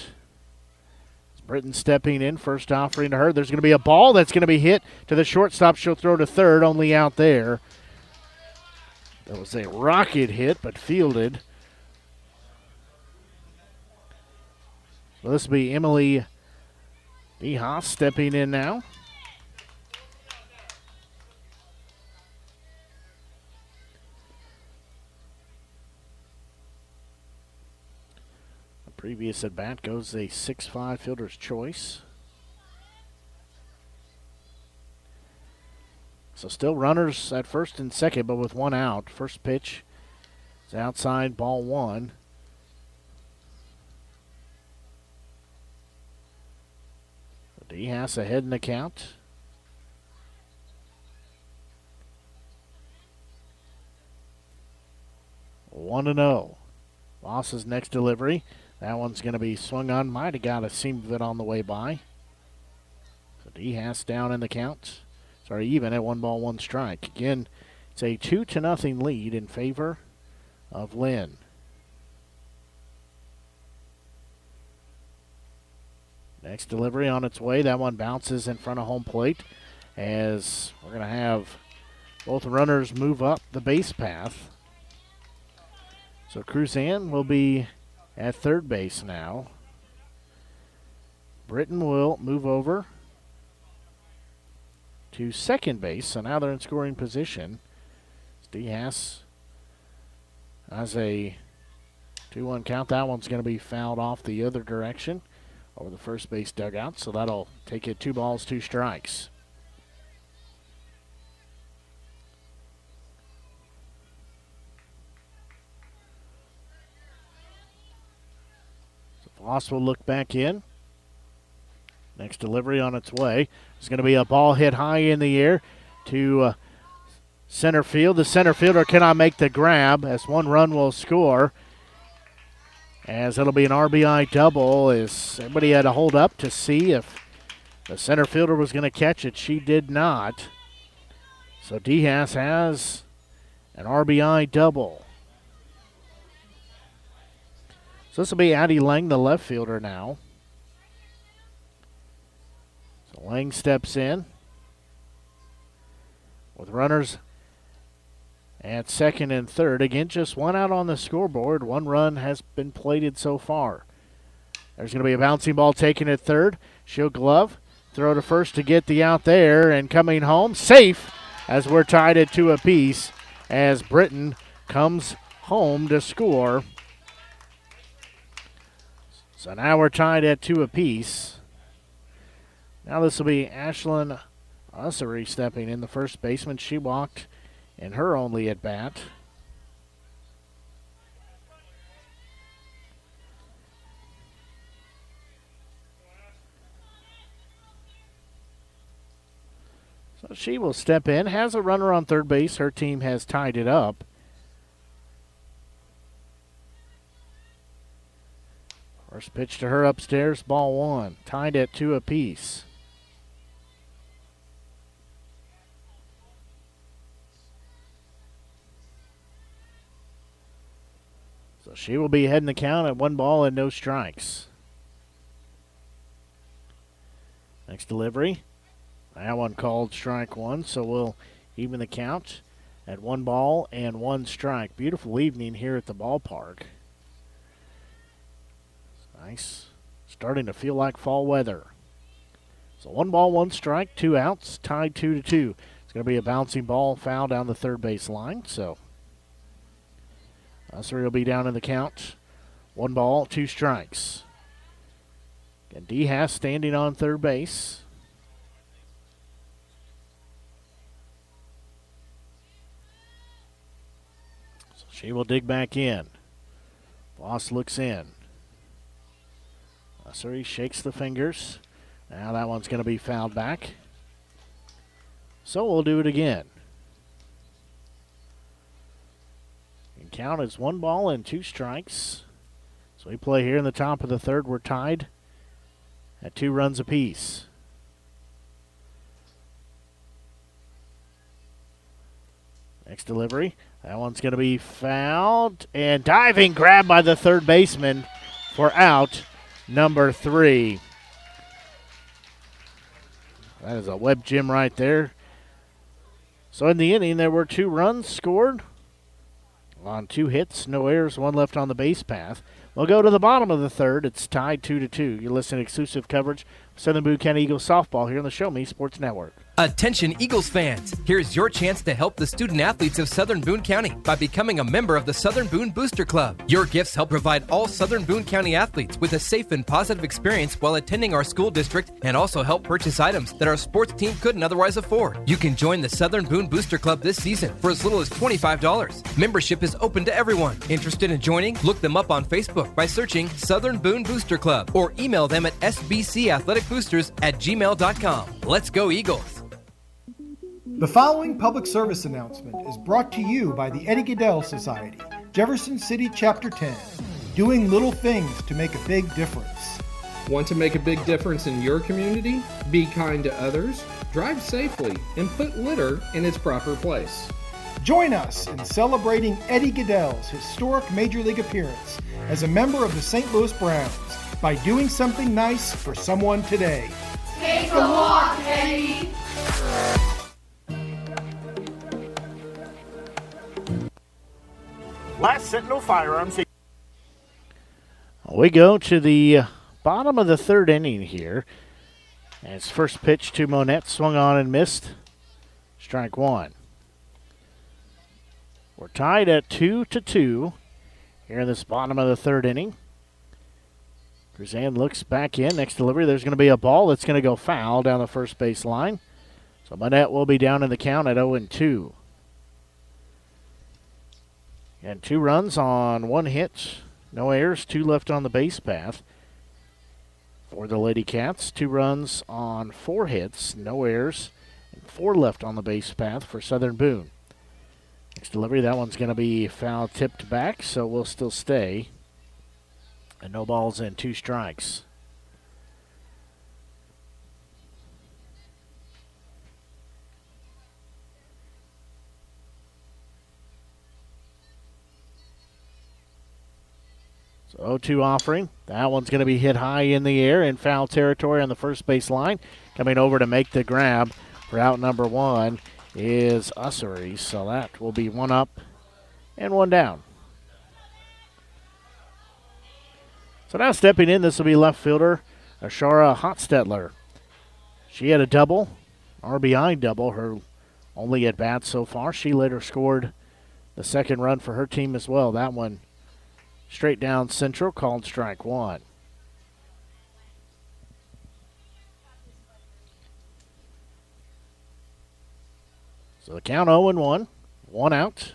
Britton stepping in, first offering to her. There's going to be a ball that's going to be hit to the shortstop. She'll throw to third, only out there. That was a rocket hit, but fielded. So this will be Emily DeHaas stepping in now. The previous at bat goes a 6'5" fielder's choice. So still runners at first and second, but with one out. First pitch is outside, ball one. DeHaas ahead in the count. One to 0. Voss's next delivery. That one's going to be swung on. Might have got a seam of it on the way by. So DeHaas down in the count. Sorry, even at 1 ball, 1 strike. Again, it's a 2-0 lead in favor of Linn. Next delivery on its way. That one bounces in front of home plate as we're going to have both runners move up the base path. So Cruzan will be at third base now. Britton will move over to second base, so now they're in scoring position. DeHaas has a 2-1 count. That one's going to be fouled off the other direction over the first base dugout, so that'll take it 2 balls, 2 strikes. So Voss will look back in. Next delivery on its way. It's going to be a ball hit high in the air to center field. The center fielder cannot make the grab as 1 run will score. As it'll be an RBI double as everybody had to hold up to see if the center fielder was going to catch it. She did not. So DeHaas has an RBI double. So this will be Addie Lang, the left fielder now. So Lang steps in with runners at second and third. Again, just 1 out on the scoreboard. 1 run has been plated so far. There's going to be a bouncing ball taken at third. She'll glove. Throw to first to get the out there. And coming home, safe as we're tied at 2 apiece as Britton comes home to score. So now we're tied at 2 apiece. Now this will be Ashlyn Ussery stepping in, the first baseman. She walked in her only at bat. So she will step in, has a runner on third base. Her team has tied it up. First pitch to her upstairs, ball 1. Tied at 2 apiece. So she will be heading the count at 1 ball and no strikes. Next delivery. That one called strike 1, so we'll even the count at 1 ball and 1 strike. Beautiful evening here at the ballpark. Nice. Starting to feel like fall weather. So 1 ball, 1 strike, 2 outs, tied 2-2. It's going to be a bouncing ball foul down the third base line, so Ussery will be down in the count. 1 ball, 2 strikes. And DeHaas standing on third base. So she will dig back in. Voss looks in. Ussery shakes the fingers. Now that one's going to be fouled back. So we'll do it again. And count is 1 ball and 2 strikes. So we play here in the top of the third. We're tied at 2 runs apiece. Next delivery. That one's going to be fouled. And diving grab by the third baseman for out number 3. That is a web gem right there. So in the inning, there were 2 runs scored on 2 hits, no errors, 1 left on the base path. We'll go to the bottom of the third. It's tied 2-2. You're listening to exclusive coverage of Southern Boone County Eagles softball here on the Show Me Sports Network. Attention Eagles fans, here's your chance to help the student athletes of Southern Boone County by becoming a member of the Southern Boone Booster Club. Your gifts help provide all Southern Boone County athletes with a safe and positive experience while attending our school district, and also help purchase items that our sports team couldn't otherwise afford. You can join the Southern Boone Booster Club this season for as little as $25. Membership is open to everyone. Interested in joining? Look them up on Facebook by searching Southern Boone Booster Club or email them at sbcathleticboosters@gmail.com. Let's go Eagles! The following public service announcement is brought to you by the Eddie Gaedel Society, Jefferson City Chapter 10, doing little things to make a big difference. Want to make a big difference in your community? Be kind to others, drive safely, and put litter in its proper place. Join us in celebrating Eddie Gaedel's historic Major League appearance as a member of the St. Louis Browns by doing something nice for someone today. Take a walk, Eddie. Last Sentinel Firearms. We go to the bottom of the third inning here. As first pitch to Monette, swung on and missed. Strike 1. We're tied at 2-2 here in this bottom of the third inning. Cruzan looks back in. Next delivery, there's going to be a ball that's going to go foul down the first base line. So Monette will be down in the count at 0-2. And 2 runs on 1 hit. No errors, 2 left on the base path. For the Lady Cats, 2 runs on 4 hits, no errors, and 4 left on the base path for Southern Boone. Next delivery, that one's going to be foul tipped back, so we'll still stay. And no balls and 2 strikes. So 0-2 offering. That one's going to be hit high in the air in foul territory on the first base line. Coming over to make the grab for out number 1 is Ussery. So that will be 1 up and 1 down. So now stepping in, this will be left fielder Ashara Hotstetler. She had a double, RBI double, her only at bat so far. She later scored the second run for her team as well. That one straight down central, called strike 1. So the count 0-1, 1 out.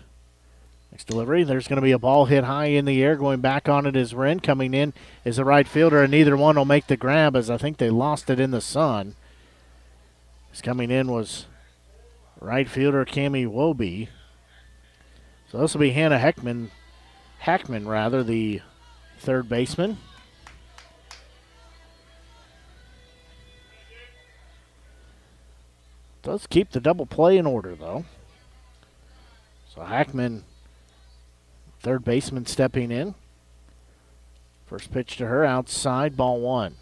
Next delivery, there's going to be a ball hit high in the air. Going back on it is Wren. Coming in is the right fielder, and neither one will make the grab as I think they lost it in the sun. As coming in was right fielder Cammie Wobie. So this will be Hannah Hackman, the third baseman. Does keep the double play in order, though. So Hackman, third baseman, stepping in. First pitch to her, outside, ball 1.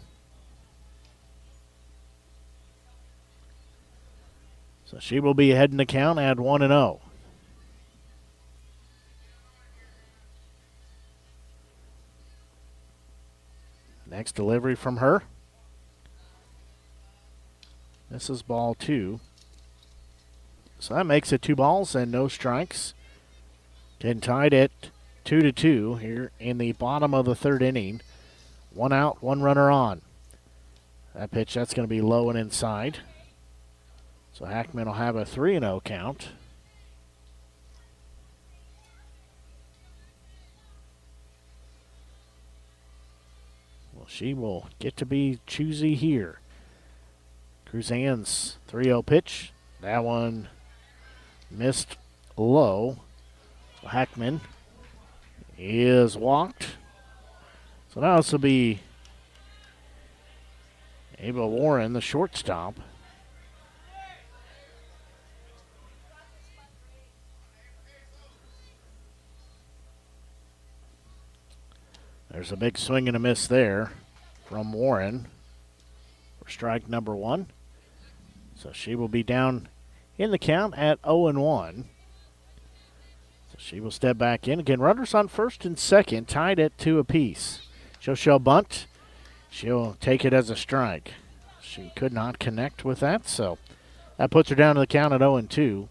So she will be ahead in the count at 1-0. Next delivery from her. This is ball 2. So that makes it 2 balls and no strikes. Getting tied at 2-2 here in the bottom of the third inning. 1 out, 1 runner on. That pitch, that's going to be low and inside. So Hackman will have a 3-0 count. Well, she will get to be choosy here. Cruzan's 3-0 pitch. That one missed low. So Hackman is walked. So now this will be Ava Warren, the shortstop. There's a big swing and a miss there from Warren for strike number 1. So she will be down in the count at 0-1. So she will step back in. Again, runners on first and second, tied at 2 apiece. She'll bunt. She'll take it as a strike. She could not connect with that, so that puts her down to the count at 0-2.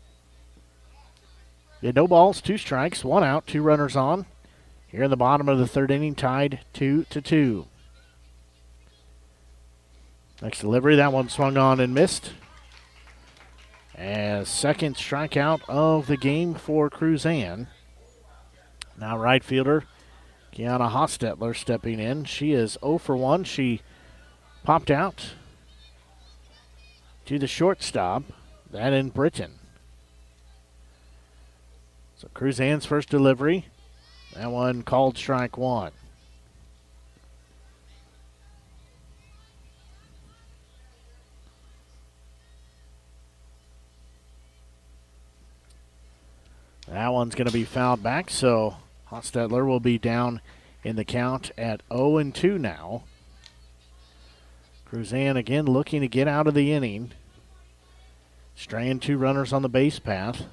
No balls, 2 strikes, 1 out, 2 runners on. Here in the bottom of the third inning, tied 2-2. Next delivery, that one swung on and missed. As second strikeout of the game for Cruzan. Now right fielder Kiana Hostetler stepping in. She is 0 for 1. She popped out to the shortstop, that in Britain. So Cruzan's first delivery, that one called strike 1. That one's going to be fouled back, so Hostetler will be down in the count at 0-2 now. Cruzan again looking to get out of the inning. Straying 2 runners on the base path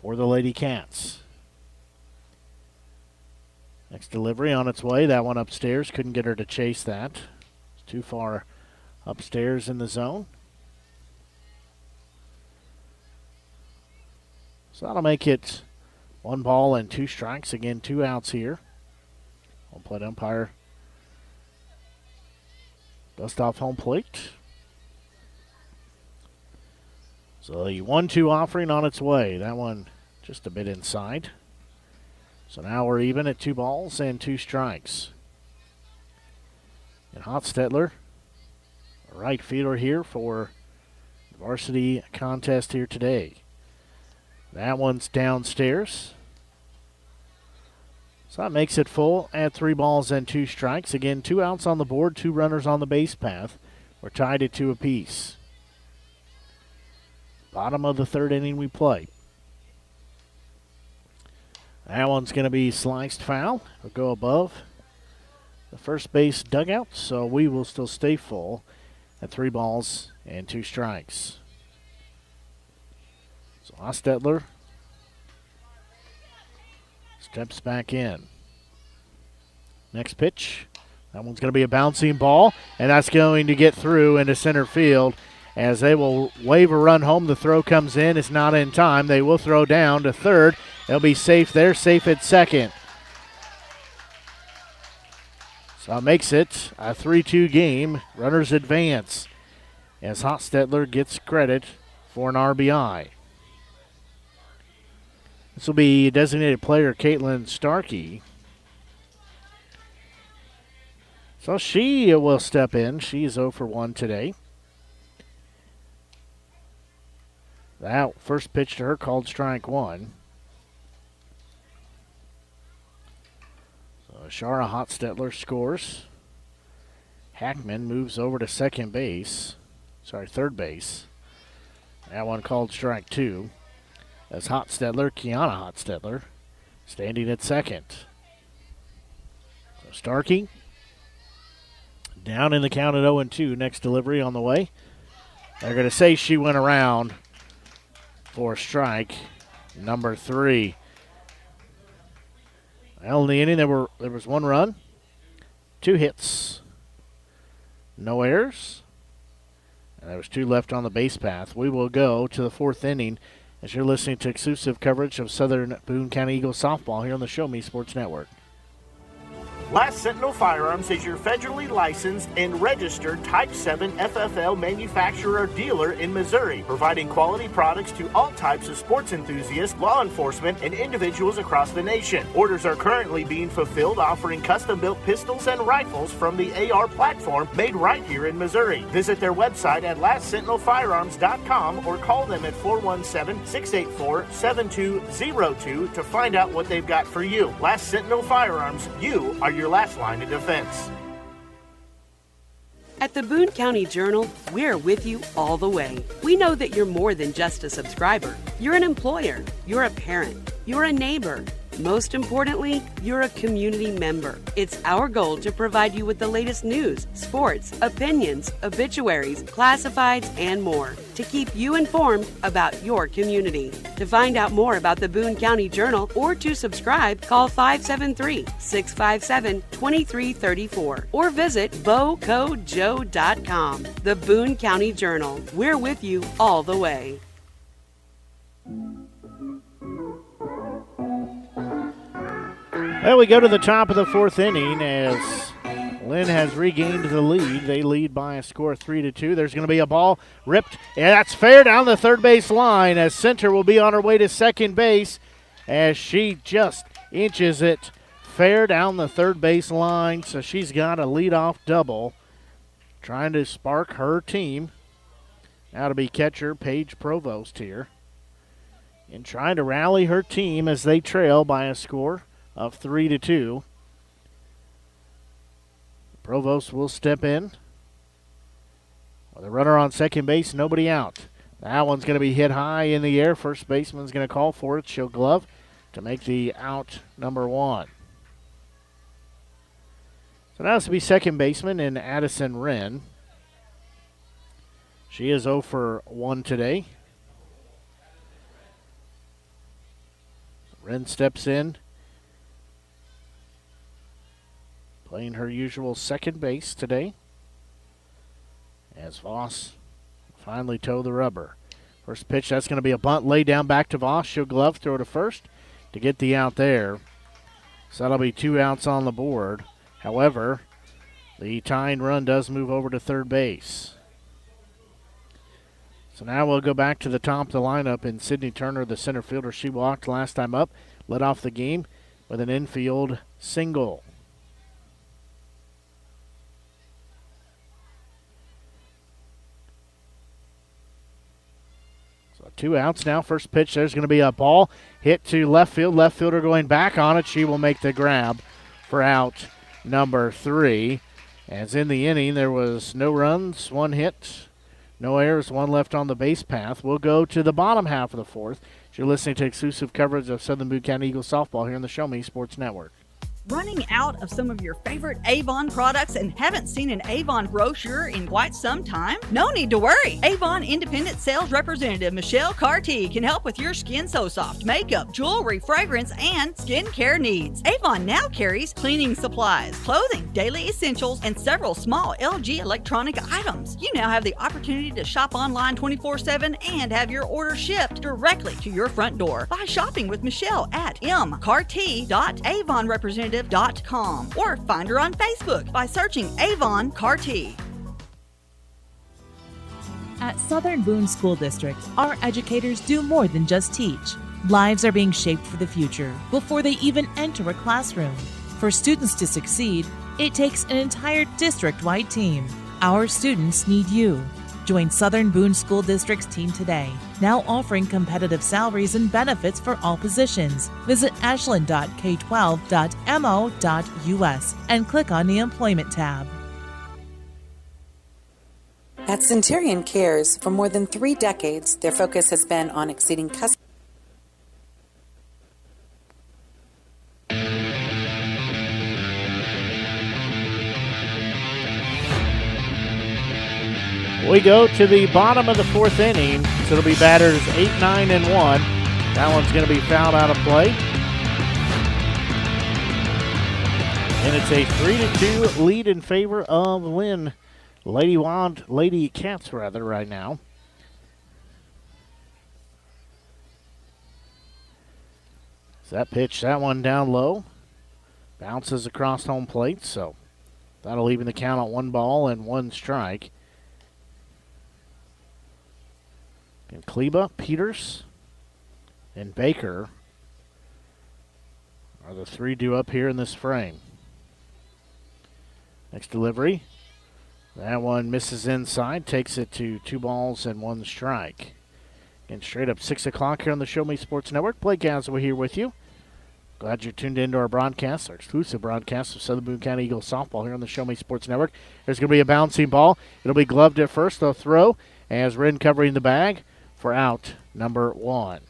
for the Lady Cats. Next delivery on its way. That one upstairs. Couldn't get her to chase that. It's too far upstairs in the zone. So that'll make it 1 ball and 2 strikes. Again, 2 outs here. Home plate umpire dust off home plate. So the 1-2 offering on its way. That one just a bit inside. So now we're even at 2 balls and 2 strikes. And Hostetler, a right fielder here for the varsity contest here today. That one's downstairs. So that makes it full at 3 balls and 2 strikes. Again, 2 outs on the board, 2 runners on the base path. We're tied at 2 apiece. Bottom of the third inning we play. That one's going to be sliced foul. It'll go above the first base dugout, so we will still stay full at 3 balls and 2 strikes. So Hostetler steps back in. Next pitch. That one's going to be a bouncing ball, and that's going to get through into center field as they will wave a run home. The throw comes in. It's not in time. They will throw down to third. They'll be safe there, safe at second. So it makes it a 3-2 game. Runners advance as Hostetler gets credit for an RBI. This will be designated player Caitlin Starkey. So she will step in. She's 0 for 1 today. That first pitch to her called strike 1. So Shara Hostetler scores. Hackman moves over to third base. That one called strike 2. As Kiana Hostetler, standing at second. So Starkey down in the count at 0-2. Next delivery on the way. They're going to say she went around for strike number 3. Well, in the inning, there was 1 run, 2 hits, no errors, and there was 2 left on the base path. We will go to the 4th inning as you're listening to exclusive coverage of Southern Boone County Eagles softball here on the Show Me Sports Network. Last Sentinel Firearms is your federally licensed and registered Type 7 FFL manufacturer dealer in Missouri, providing quality products to all types of sports enthusiasts, law enforcement, and individuals across the nation. Orders are currently being fulfilled, offering custom-built pistols and rifles from the AR platform made right here in Missouri. Visit their website at lastsentinelfirearms.com or call them at 417-684-7202 to find out what they've got for you. Last Sentinel Firearms, you are your last line of defense. At the Boone County Journal, we're with you all the way. We know that you're more than just a subscriber. You're an employer, you're a parent, you're a neighbor. Most importantly, you're a community member. It's our goal to provide you with the latest news, sports, opinions, obituaries, classifieds, and more to keep you informed about your community. To find out more about the Boone County Journal or to subscribe, call 573-657-2334 or visit bocojoe.com. The Boone County Journal. We're with you all the way. Well, we go to the top of the fourth inning as Linn has regained the lead. They lead by a score of 3-2. There's going to be a ball ripped, and that's fair down the third base line as center will be on her way to second base as she just inches it fair down the third base line. So she's got a leadoff double, trying to spark her team. Now to be catcher Paige Provost here, and trying to rally her team as they trail by a score of 3-2. Provost will step in. With a runner on second base, nobody out. That one's going to be hit high in the air. First baseman's going to call for it. She'll glove to make the out number one. So now it's to be second baseman in Addison Wren. She is 0 for 1 today. Wren steps in, playing her usual second base today as Voss finally toe the rubber. First pitch, that's going to be a bunt, lay down back to Voss. She'll glove, throw to first to get the out there. So that'll be 2 outs on the board. However, the tying run does move over to third base. So now we'll go back to the top of the lineup in Sydney Turner, the center fielder. She walked last time up, led off the game with an infield single. So 2 outs now. First pitch, there's going to be a ball hit to left field. Left fielder going back on it. She will make the grab for out number 3. As in the inning, there was no runs, 1 hit, no errors, 1 left on the base path. We'll go to the bottom half of the fourth. You're listening to exclusive coverage of Southern Boone County Eagles softball here on the Show Me Sports Network. Running out of some of your favorite Avon products and haven't seen an Avon brochure in quite some time? No need to worry. Avon Independent Sales Representative Michelle Carty can help with your Skin So Soft makeup, jewelry, fragrance, and skincare needs. Avon now carries cleaning supplies, clothing, daily essentials, and several small LG electronic items. You now have the opportunity to shop online 24/7 and have your order shipped directly to your front door by shopping with Michelle at mcarty.avonrepresentative.com or find her on Facebook by searching Avon Carty. At Southern Boone School District, our educators do more than just teach. Lives are being shaped for the future before they even enter a classroom. For students to succeed, it takes an entire district-wide team. Our students need you. Join Southern Boone School District's team today, now offering competitive salaries and benefits for all positions. Visit ashland.k12.mo.us and click on the Employment tab. At Centurion Cares, for more than 3 decades, their focus has been on exceeding customer. We go to the bottom of the fourth inning. So it'll be batters 8, 9, and 1. That one's going to be fouled out of play. And it's a 3-2 lead in favor of Linn. Lady Cats right now. So that pitch, that one down low. Bounces across home plate, so that'll even the count on 1 ball and 1 strike. And Kleba, Peters, and Baker are the 3 due up here in this frame. Next delivery. That one misses inside, takes it to 2 balls and 1 strike. And straight up 6 o'clock here on the Show Me Sports Network. Blake Gasaway here with you. Glad you're tuned into our broadcast, our exclusive broadcast of Southern Boone County Eagles softball here on the Show Me Sports Network. There's going to be a bouncing ball. It'll be gloved at first. They'll throw as Wren covering the bag for out number 1.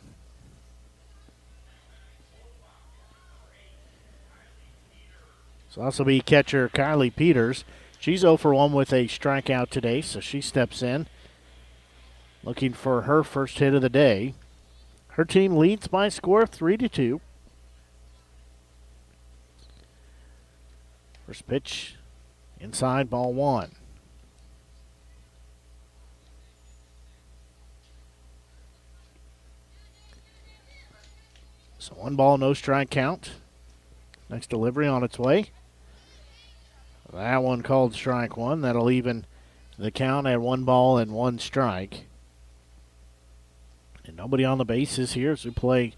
So this will be catcher Kylie Peters. She's 0 for 1 with a strikeout today, so she steps in, looking for her first hit of the day. Her team leads by a score of 3-2. First pitch, inside, ball 1. So 1 ball, no strike count. Next delivery on its way. That one called strike 1. That'll even the count at 1 ball and 1 strike. And nobody on the bases here as we play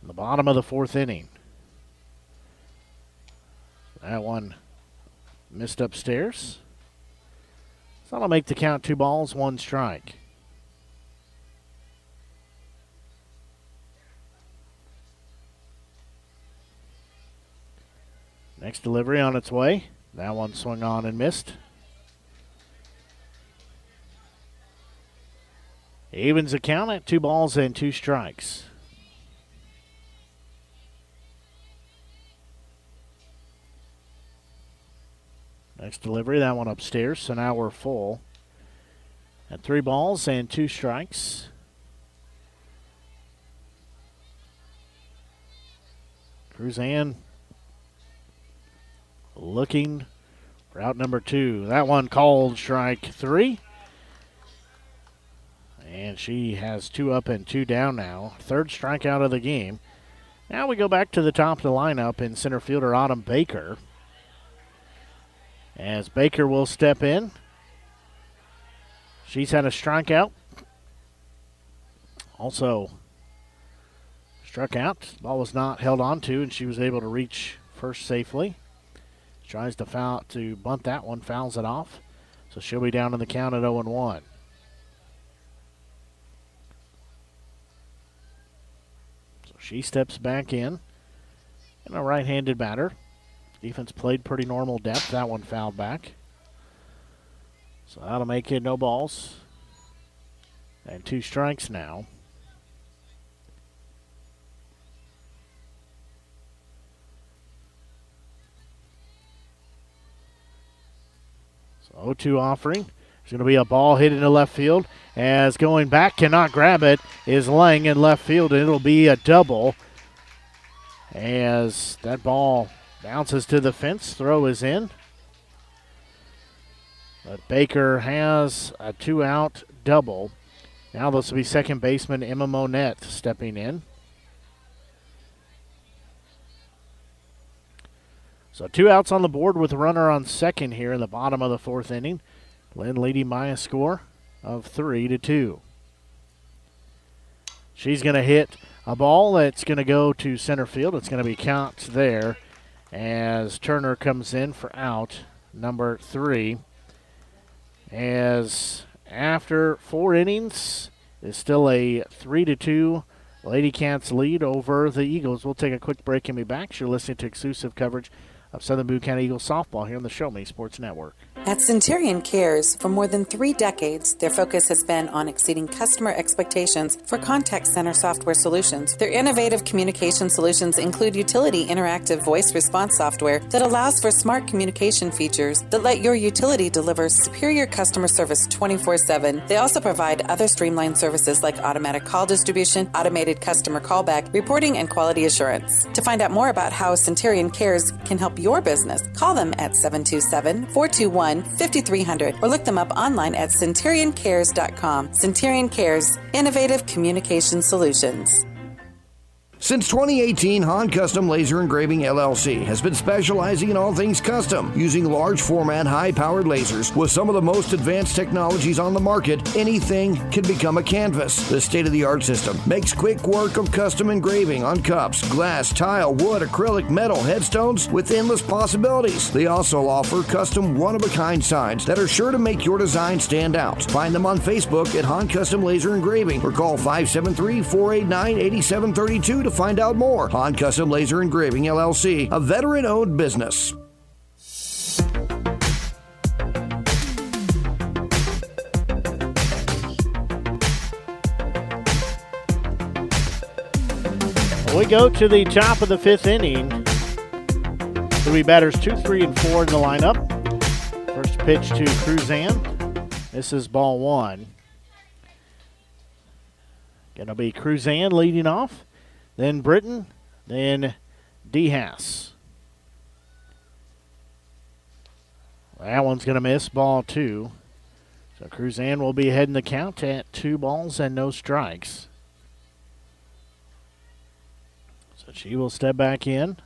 in the bottom of the 4th inning. That one missed upstairs. So that'll make the count 2 balls, 1 strike. Next delivery on its way. That one swung on and missed. Evens the count at 2 balls and 2 strikes. Next delivery, that one upstairs, so now we're full. At 3 balls and 2 strikes. Cruzan looking for out number 2. That one called strike 3. And she has 2 up and 2 down now. 3rd strikeout of the game. Now we go back to the top of the lineup in center fielder Autumn Baker. As Baker will step in. She's had a strikeout. Also struck out. Ball was not held on to, and she was able to reach first safely. Tries to bunt that one, fouls it off. So she'll be down in the count at 0-1. So she steps back in. And a right-handed batter. Defense played pretty normal depth. That one fouled back. So that'll make it no balls. And 2 strikes now. So 0-2 offering. There's going to be a ball hit into left field. As going back, cannot grab it, is Lang in left field, and it'll be a double. As that ball bounces to the fence, throw is in. But Baker has a 2-out double. Now this will be second baseman Emma Monette stepping in. So 2 outs on the board with a runner on second here in the bottom of the 4th inning. Linn leading by a score of 3-2. She's going to hit a ball that's going to go to center field. It's going to be count there as Turner comes in for out number 3. As after 4 innings, it's still a 3-2 Lady Cats lead over the Eagles. We'll take a quick break and be back. You're listening to exclusive coverage of Southern Boone County Eagles softball here on the Show Me Sports Network. At Centurion Cares, for more than 3 decades, their focus has been on exceeding customer expectations for contact center software solutions. Their innovative communication solutions include utility interactive voice response software that allows for smart communication features that let your utility deliver superior customer service 24/7. They also provide other streamlined services like automatic call distribution, automated customer callback, reporting, and quality assurance. To find out more about how Centurion Cares can help your business, call them at 727-421-5300 or look them up online at centurioncares.com. Centurion Cares, innovative communication solutions. Since 2018, Han Custom Laser Engraving LLC has been specializing in all things custom, using large format, high-powered lasers with some of the most advanced technologies on the market. Anything can become a canvas. This state-of-the-art system makes quick work of custom engraving on cups, glass, tile, wood, acrylic, metal, headstones with endless possibilities. They also offer custom one-of-a-kind signs that are sure to make your design stand out. Find them on Facebook at Han Custom Laser Engraving or call 573-489-8732 to find out more. Han Custom Laser Engraving LLC, a veteran-owned business. We go to the top of the 5th inning. So we batters 2, 3, and 4 in the lineup. First pitch to Cruzan. This is ball 1. Going to be Cruzan leading off, then Britton, then DeHaas. That one's going to miss, ball 2. So Cruzan will be ahead in the count at 2 balls and no strikes. So she will step back in.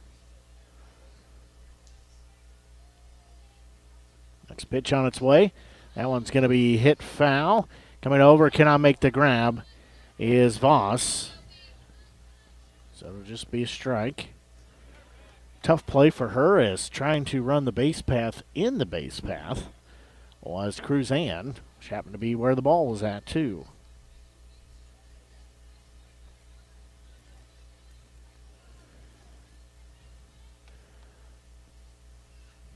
Next pitch on its way. That one's going to be hit foul. Coming over, cannot make the grab, is Voss. So it'll just be a strike. Tough play for her as trying to run the base path in the base path was Cruzan, which happened to be where the ball was at too.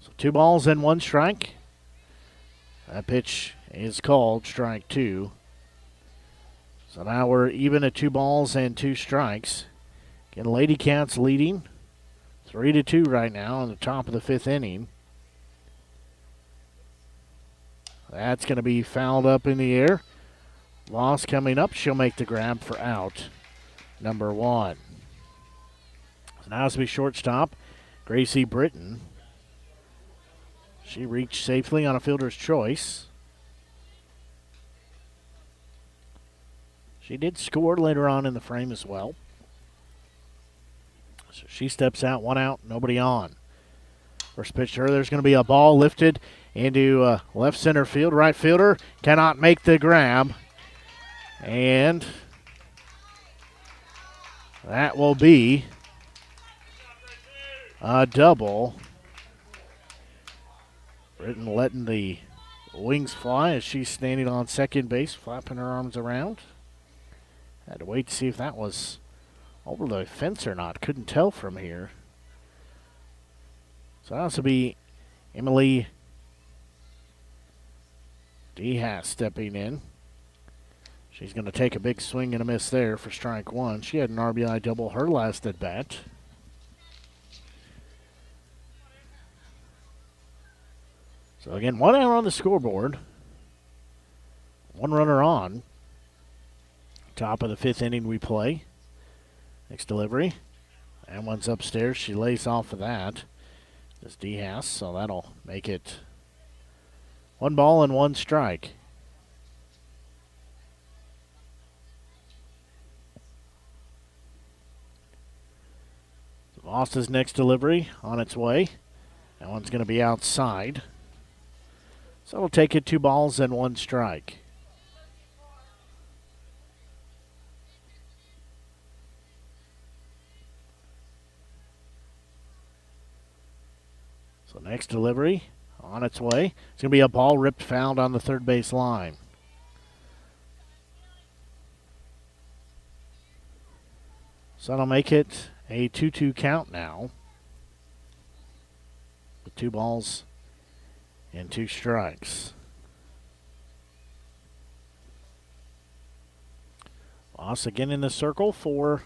So 2 balls and 1 strike. That pitch is called strike 2. So now we're even at 2 balls and 2 strikes. Again, Lady Cats leading 3-2 right now in the top of the 5th inning. That's going to be fouled up in the air. Loss coming up. She'll make the grab for out number 1. So now it's to be shortstop, Gracie Britton. She reached safely on a fielder's choice. She did score later on in the frame as well. So she steps out, 1 out, nobody on. First pitch to her, there's going to be a ball lifted into left center field. Right fielder cannot make the grab. And that will be a double. Britton letting the wings fly as she's standing on second base, flapping her arms around. Had to wait to see if that was over the fence or not. Couldn't tell from here. So that will be Emily DeHaas stepping in. She's going to take a big swing and a miss there for strike 1. She had an RBI double her last at bat. So again, 1 out on the scoreboard. 1 runner on. Top of the 5th inning we play. Next delivery. And one's upstairs. She lays off of that. This DeHaas, so that'll make it 1 ball and 1 strike. So Voss's next delivery on its way. That one's going to be outside. So we'll take it 2 balls and 1 strike. So next delivery on its way. It's going to be a ball ripped foul on the third base line. So that'll make it a 2-2 count now. With 2 balls and 2 strikes. Voss again in the circle for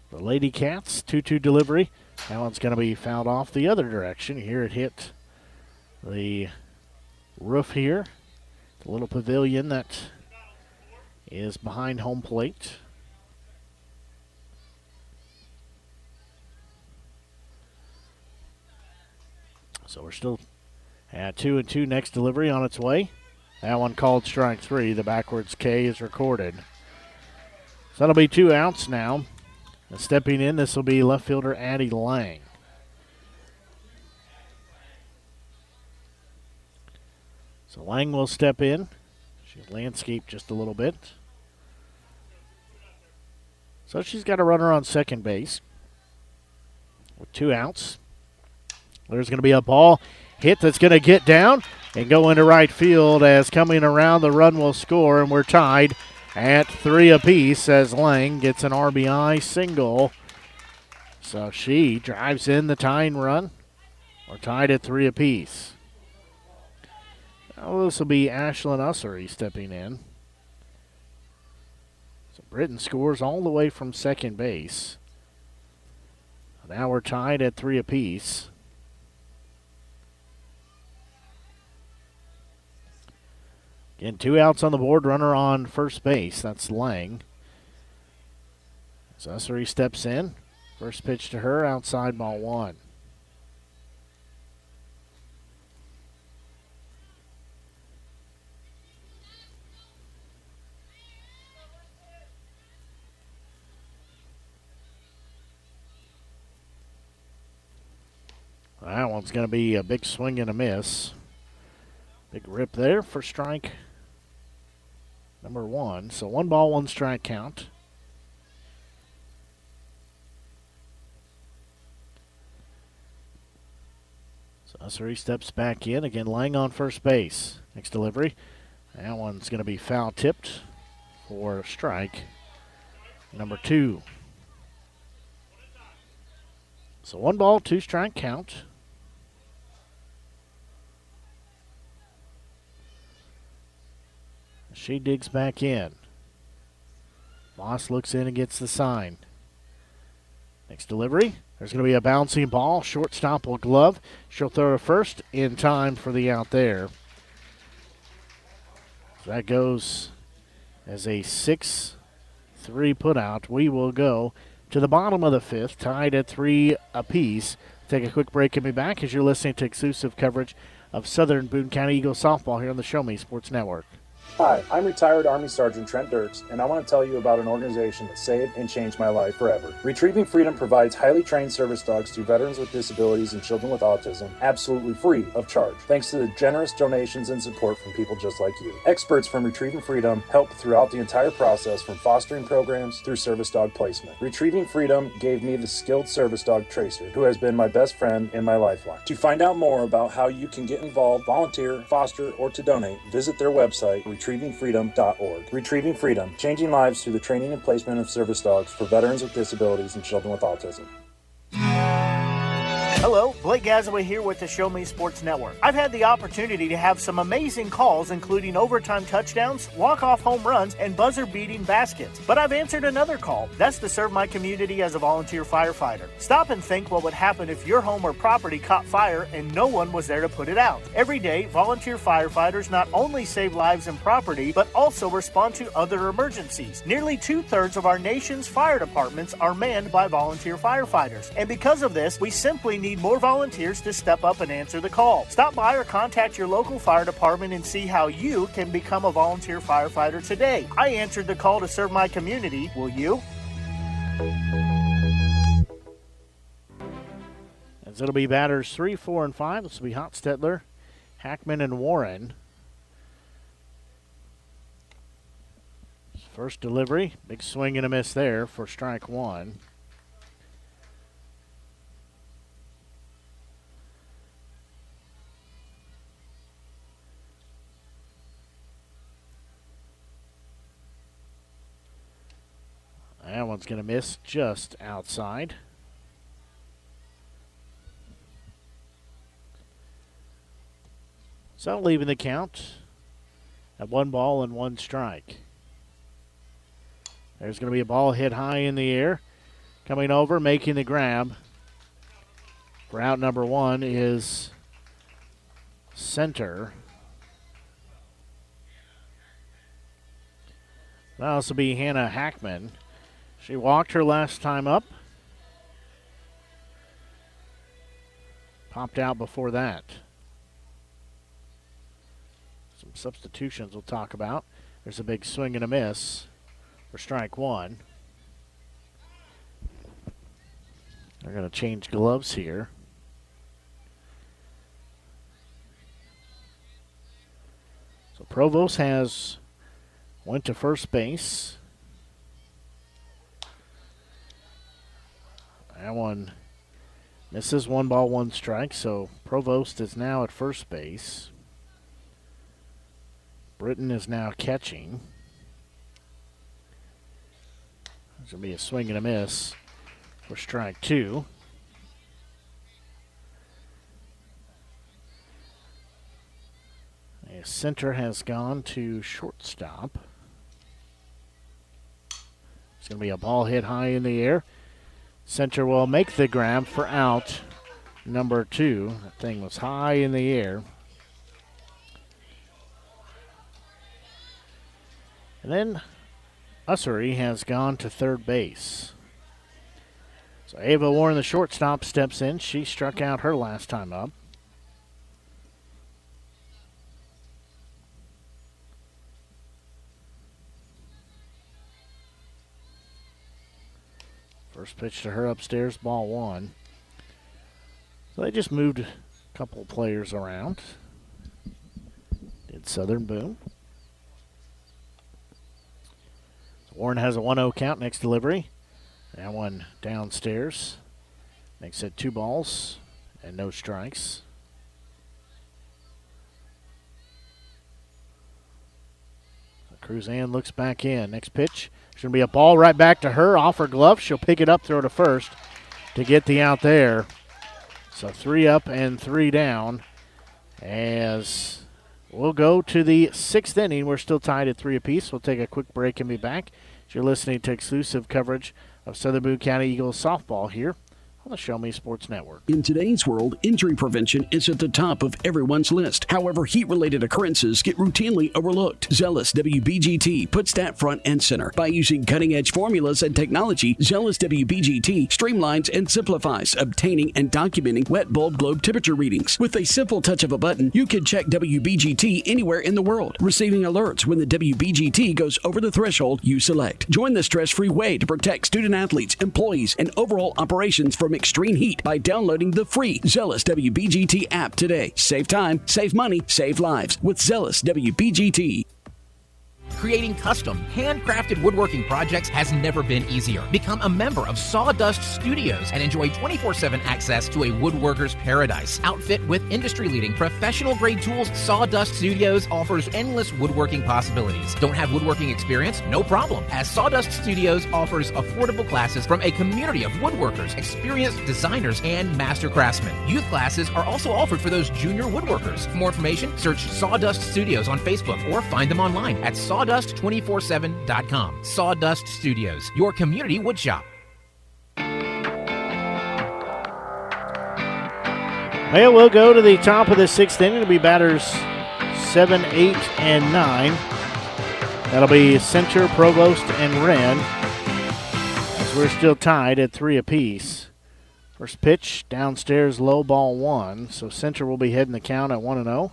the Lady Cats. 2-2 delivery. That one's going to be fouled off the other direction. Here it hit the roof here. The little pavilion that is behind home plate. So we're still at 2-2. Next delivery on its way. That one called strike 3. The backwards K is recorded. So that'll be 2 outs now. And stepping in, this will be left fielder Addie Lang. So Lang will step in. She's landscaped just a little bit. So she's got a runner on second base with 2 outs. There's going to be a ball hit that's going to get down and go into right field as coming around the run will score, and we're tied at 3 apiece as Lang gets an RBI single. So she drives in the tying run. We're tied at 3 apiece. Now this will be Ashlyn Ussery stepping in. So Britton scores all the way from second base. Now we're tied at 3 apiece. Again, 2 outs on the board, runner on first base. That's Lang. Sussery steps in. First pitch to her, outside, ball 1. That one's going to be a big swing and a miss. Big rip there for strike number 1. So 1 ball, 1 strike count. Sussery steps back in. Again, Lang on first base. Next delivery. That one's going to be foul tipped for strike number 2. So 1 ball, 2 strike count. She digs back in. Moss looks in and gets the sign. Next delivery. There's going to be a bouncing ball. Shortstop will glove. She'll throw to first in time for the out there. So that goes as a 6-3 putout. We will go to the bottom of the 5th, tied at 3 apiece. Take a quick break and be back as you're listening to exclusive coverage of Southern Boone County Eagles softball here on the Show Me Sports Network. Hi, I'm retired Army Sergeant Trent Dirks, and I want to tell you about an organization that saved and changed my life forever. Retrieving Freedom provides highly trained service dogs to veterans with disabilities and children with autism, absolutely free of charge, thanks to the generous donations and support from people just like you. Experts from Retrieving Freedom help throughout the entire process, from fostering programs through service dog placement. Retrieving Freedom gave me the skilled service dog Tracer, who has been my best friend and my lifeline. To find out more about how you can get involved, volunteer, foster, or to donate, visit their website, retrievingfreedom.org. Retrieving Freedom, changing lives through the training and placement of service dogs for veterans with disabilities and children with autism. Hello, Blake Gazaway here with the Show Me Sports Network. I've had the opportunity to have some amazing calls, including overtime touchdowns, walk-off home runs, and buzzer-beating baskets. But I've answered another call. That's to serve my community as a volunteer firefighter. Stop and think what would happen if your home or property caught fire and no one was there to put it out. Every day, volunteer firefighters not only save lives and property, but also respond to other emergencies. Nearly 2/3 of our nation's fire departments are manned by volunteer firefighters. And because of this, we simply need more volunteers to step up and answer the call. Stop by or contact your local fire department and see how you can become a volunteer firefighter today. I answered the call to serve my community. Will you? As it'll be batters 3, 4, and 5. This will be Hotstetler, Hackman, and Warren. First delivery, big swing and a miss there for strike 1. That one's going to miss just outside. So leaving the count at 1 ball and 1 strike. There's going to be a ball hit high in the air. Coming over, making the grab for out number 1 is center. That'll also be Hannah Hackman. She walked her last time up. Popped out before that. Some substitutions we'll talk about. There's a big swing and a miss for strike 1. They're going to change gloves here. So Provost went to first base. That one misses. 1 ball, 1 strike. So Provost is now at first base. Britton is now catching. There's going to be a swing and a miss for strike 2. A center has gone to shortstop. It's going to be a ball hit high in the air. Center will make the grab for out number 2. That thing was high in the air. And then Ussery has gone to third base. So Ava Warren, the shortstop, steps in. She struck out her last time up. First pitch to her upstairs, ball 1. So they just moved a couple players around. Did Southern Boone. Warren has a 1-0 count. Next delivery. That one downstairs. Makes it 2 balls and no strikes. Cruzan looks back in. Next pitch. There's going to be a ball right back to her. Off her glove. She'll pick it up, throw to first to get the out there. So 3 up and 3 down. As we'll go to the 6th inning. We're still tied at 3 apiece. We'll take a quick break and be back. You're listening to exclusive coverage of Southern Boone County Eagles softball here on the Show Me Sports Network. In today's world, injury prevention is at the top of everyone's list. However, heat-related occurrences get routinely overlooked. Zealous WBGT puts that front and center. By using cutting-edge formulas and technology, Zealous WBGT streamlines and simplifies obtaining and documenting wet bulb globe temperature readings. With a simple touch of a button, you can check WBGT anywhere in the world, receiving alerts when the WBGT goes over the threshold you select. Join the stress-free way to protect student-athletes, employees, and overall operations from extreme heat by downloading the free Zealous WBGT app today. Save time, save money, save lives with Zealous WBGT. Creating custom, handcrafted woodworking projects has never been easier. Become a member of Sawdust Studios and enjoy 24/7 access to a woodworker's paradise. Outfit with industry-leading professional-grade tools, Sawdust Studios offers endless woodworking possibilities. Don't have woodworking experience? No problem, as Sawdust Studios offers affordable classes from a community of woodworkers, experienced designers, and master craftsmen. Youth classes are also offered for those junior woodworkers. For more information, search Sawdust Studios on Facebook or find them online at sawdust247.com. Sawdust Studios, your community woodshop. Well, we'll go to the top of the 6th inning. It'll be batters 7, 8, and 9. That'll be Center, Provost, and Wren, as we're still tied at 3 apiece. First pitch, downstairs, low, ball 1. So Center will be heading the count at 1-0.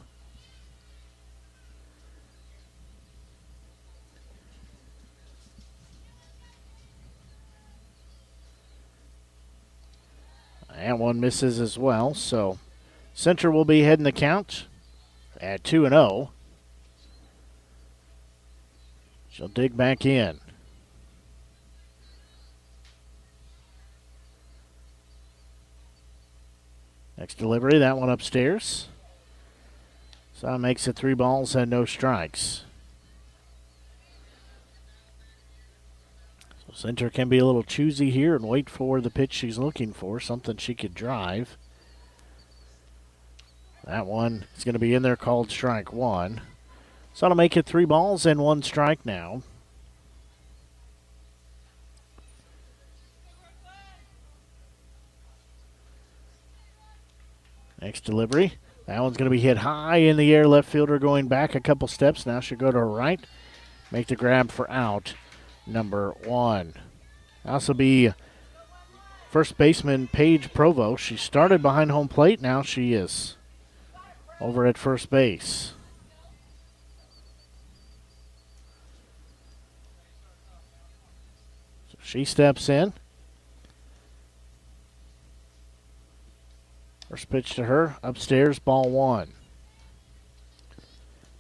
And one misses as well. So Center will be heading the count at 2-0. She'll dig back in. Next delivery, that one upstairs. So that makes it 3 balls and no strikes. So Center can be a little choosy here and wait for the pitch she's looking for, something she could drive. That one is going to be in there, called strike 1. So that'll make it 3 balls and 1 strike now. Next delivery. That one's going to be hit high in the air. Left fielder going back a couple steps. Now she'll go to her right. Make the grab for out number 1. Also be first baseman Paige Provost. She started behind home plate. Now she is over at first base. So she steps in. First pitch to her, upstairs, ball 1.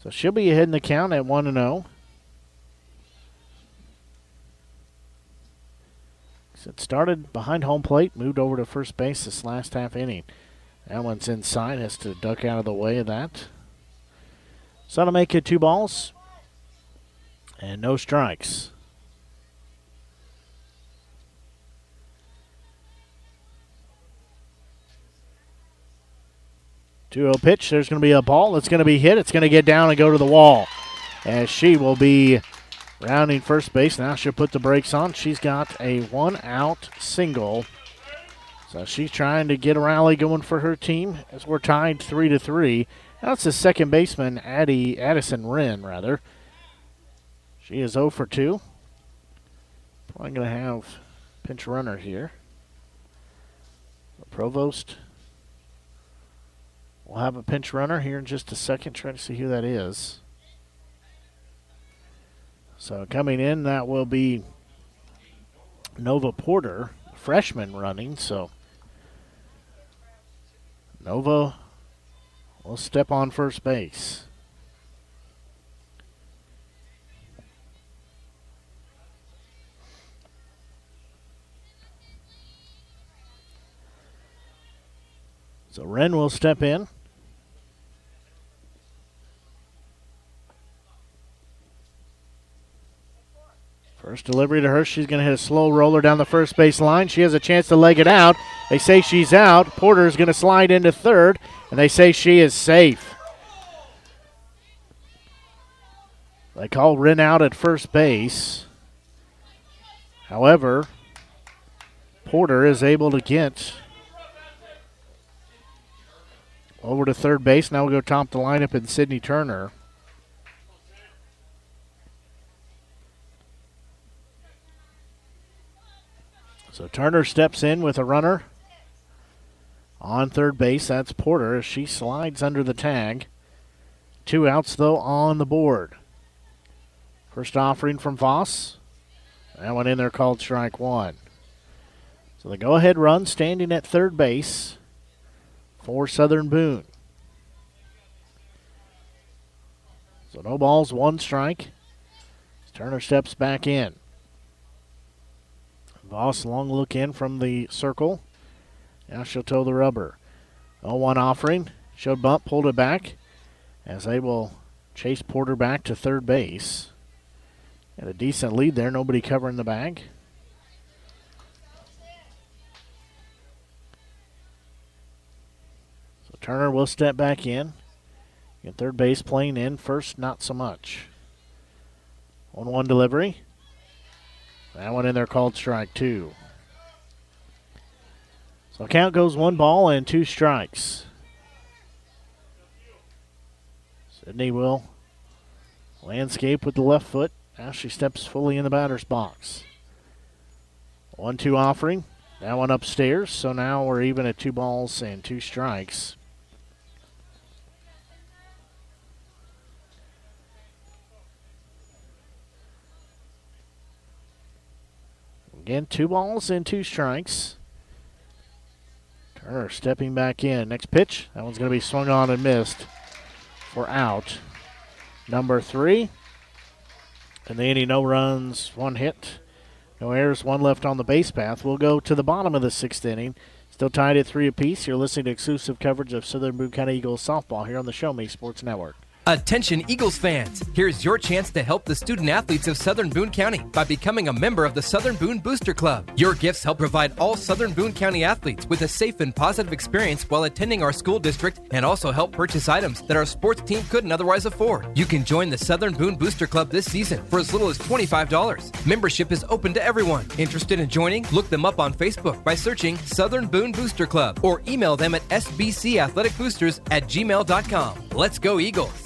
So she'll be ahead in the count at 1-0. So it started behind home plate, moved over to first base this last half inning. That one's inside, has to duck out of the way of that. So that'll make it 2 balls and no strikes. 2-0 pitch. There's going to be a ball. It's going to be hit. It's going to get down and go to the wall, as she will be rounding first base. Now she'll put the brakes on. She's got a 1-out single. So she's trying to get a rally going for her team as we're tied 3-3. Now it's the second baseman, Addison Wren, rather. She is 0 for 2. Probably going to have pinch runner here. Provost will have a pinch runner here in just a second. Try to see who that is. So coming in, that will be Nova Porter, freshman running. So Nova will step on first base. So Wren will step in. First delivery to her. She's going to hit a slow roller down the first base line. She has a chance to leg it out. They say she's out. Porter is going to slide into third, and they say she is safe. They call Wren out at first base. However, Porter is able to get over to third base. Now we'll go top the lineup in Sydney Turner. So Turner steps in with a runner on third base. That's Porter as she slides under the tag. 2 outs, though, on the board. First offering from Voss. That one in there called strike 1. So the go-ahead run standing at third base for Southern Boone. So no balls, 1 strike. Turner steps back in. Voss, long look in from the circle. Now she'll toe the rubber. 0-1 offering. Showed bunt, pulled it back as they will chase Porter back to third base. Had a decent lead there, nobody covering the bag. So Turner will step back in. And third base playing in, first not so much. 1-1 delivery. That one in there called strike 2. So count goes 1 ball and 2 strikes. Sydney will landscape with the left foot. Now she steps fully in the batter's box. 1-2 offering. That one upstairs. So now we're even at 2 balls and 2 strikes. Again, 2 balls and 2 strikes. Turner stepping back in. Next pitch. That one's going to be swung on and missed for out. Number 3. In the inning, no runs, 1 hit, no errors, 1 left on the base path. We'll go to the bottom of the 6th inning. Still tied at 3 apiece. You're listening to exclusive coverage of Southern Boone County Eagles softball here on the Show Me Sports Network. Attention Eagles fans, here's your chance to help the student athletes of Southern Boone County by becoming a member of the Southern Boone Booster Club. Your gifts help provide all Southern Boone County athletes with a safe and positive experience while attending our school district and also help purchase items that our sports team couldn't otherwise afford. You can join the Southern Boone Booster Club this season for as little as $25. Membership is open to everyone. Interested in joining? Look them up on Facebook by searching Southern Boone Booster Club or email them at sbcathleticboosters@gmail.com. Let's go Eagles!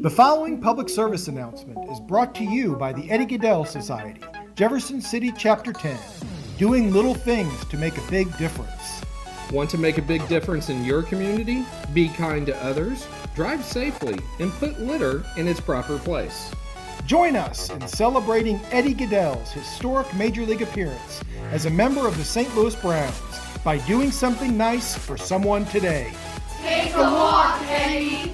The following public service announcement is brought to you by the Eddie Gaedel Society, Jefferson City Chapter 10, doing little things to make a big difference. Want to make a big difference in your community? Be kind to others, drive safely, and put litter in its proper place. Join us in celebrating Eddie Gaedel's historic Major League appearance as a member of the St. Louis Browns by doing something nice for someone today. Take a walk, Eddie.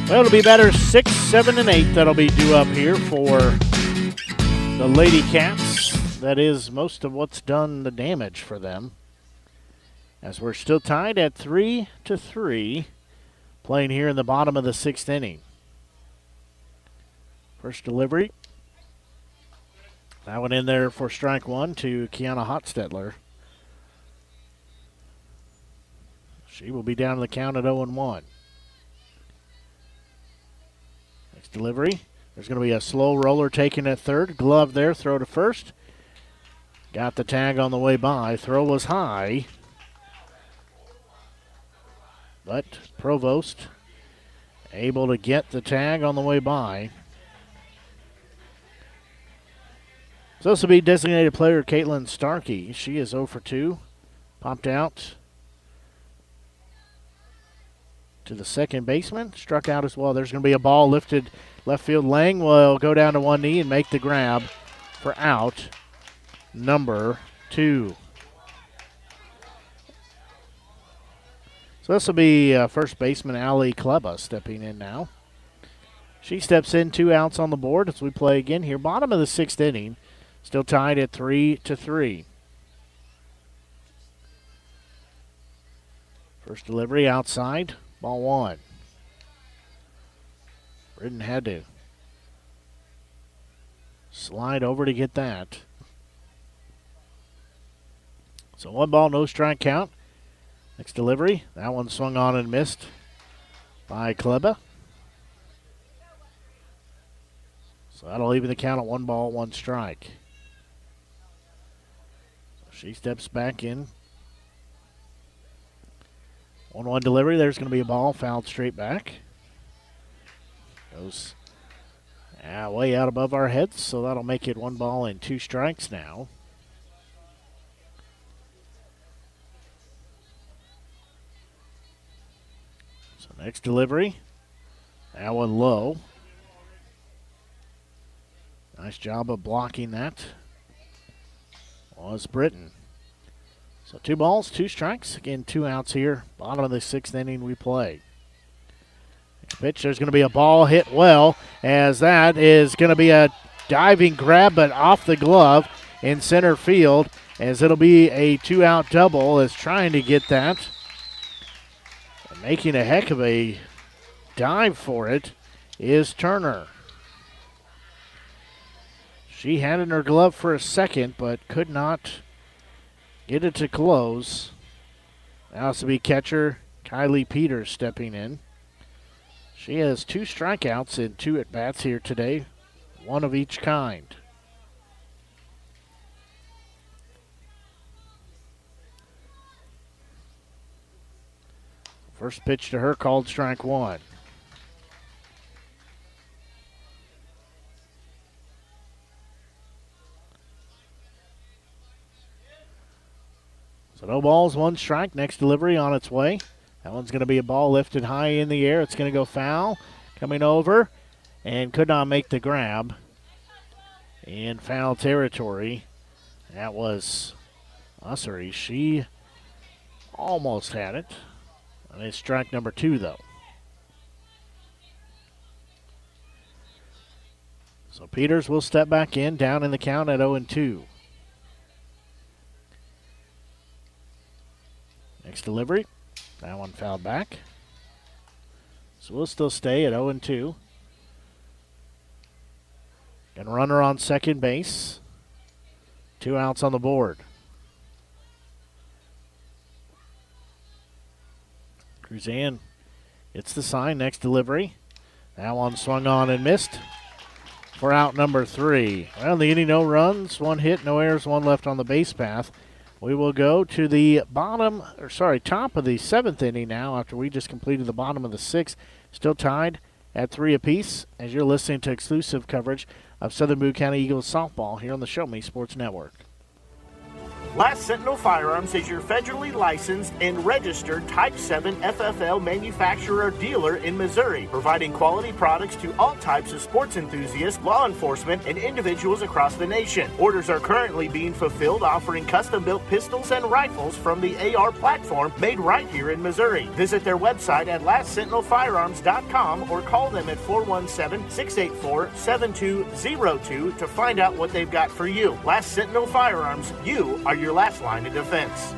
Well, it'll be better 6, 7, and 8 that'll be due up here for the Lady Cats. That is most of what's done the damage for them. As we're still tied at 3-3, playing here in the bottom of the 6th inning. First delivery. That one in there for strike one to Kiana Hotstetler. She will be down to the count at 0-1. Next delivery. There's going to be a slow roller taken at third. Glove there, throw to first. Got the tag on the way by. Throw was high. But Provost able to get the tag on the way by. So this will be designated player Caitlin Starkey. She is 0 for 2. Popped out to the second baseman. Struck out as well. There's going to be a ball lifted left field. Lang will go down to one knee and make the grab for out number 2. So this will be first baseman Ali Kleba stepping in now. She steps in, 2 outs on the board as we play again here. Bottom of the 6th inning. Still tied at 3-3. First delivery outside, ball 1. Britton had to slide over to get that. So 1 ball, no strike count. Next delivery, that one swung on and missed by Kleba. So that'll even the count at 1 ball, 1 strike. She steps back in. 1-1 delivery. There's going to be a ball fouled straight back. Goes way out above our heads, so that'll make it 1 ball and 2 strikes now. So next delivery. That one low. Nice job of blocking that. Was Britton. So 2 balls, 2 strikes. Again, 2 outs here. Bottom of the 6th inning we play. Next pitch, there's going to be a ball hit well, as that is going to be a diving grab, but off the glove in center field, as it'll be a 2-out double, as trying to get that. And making a heck of a dive for it is Turner. She had in her glove for a second, but could not get it to close. Now it's to be catcher Kylie Peters stepping in. She has 2 strikeouts in 2 at-bats here today, 1 of each kind. First pitch to her called strike 1. So no balls, 1 strike. Next delivery on its way. That one's going to be a ball lifted high in the air. It's going to go foul. Coming over and could not make the grab in foul territory. That was Ussery. She almost had it. And it's strike number 2, though. So Peters will step back in, down in the count at 0-2. Next delivery. That one fouled back. So we'll still stay at 0-2. And runner on second base. 2 outs on the board. Cruzan gets the sign. Next delivery. That one swung on and missed for out number 3. Well, the inning, no runs, 1 hit, no errors, 1 left on the base path. We will go to the top of the 7th inning now after we just completed the bottom of the 6th. Still tied at 3 apiece as you're listening to exclusive coverage of Southern Boone County Eagles softball here on the Show Me Sports Network. Last Sentinel Firearms is your federally licensed and registered Type 7 FFL manufacturer dealer in Missouri, providing quality products to all types of sports enthusiasts, law enforcement, and individuals across the nation. Orders are currently being fulfilled, offering custom-built pistols and rifles from the AR platform made right here in Missouri. Visit their website at lastsentinelfirearms.com or call them at 417-684-7202 to find out what they've got for you. Last Sentinel Firearms, you are your last line of defense.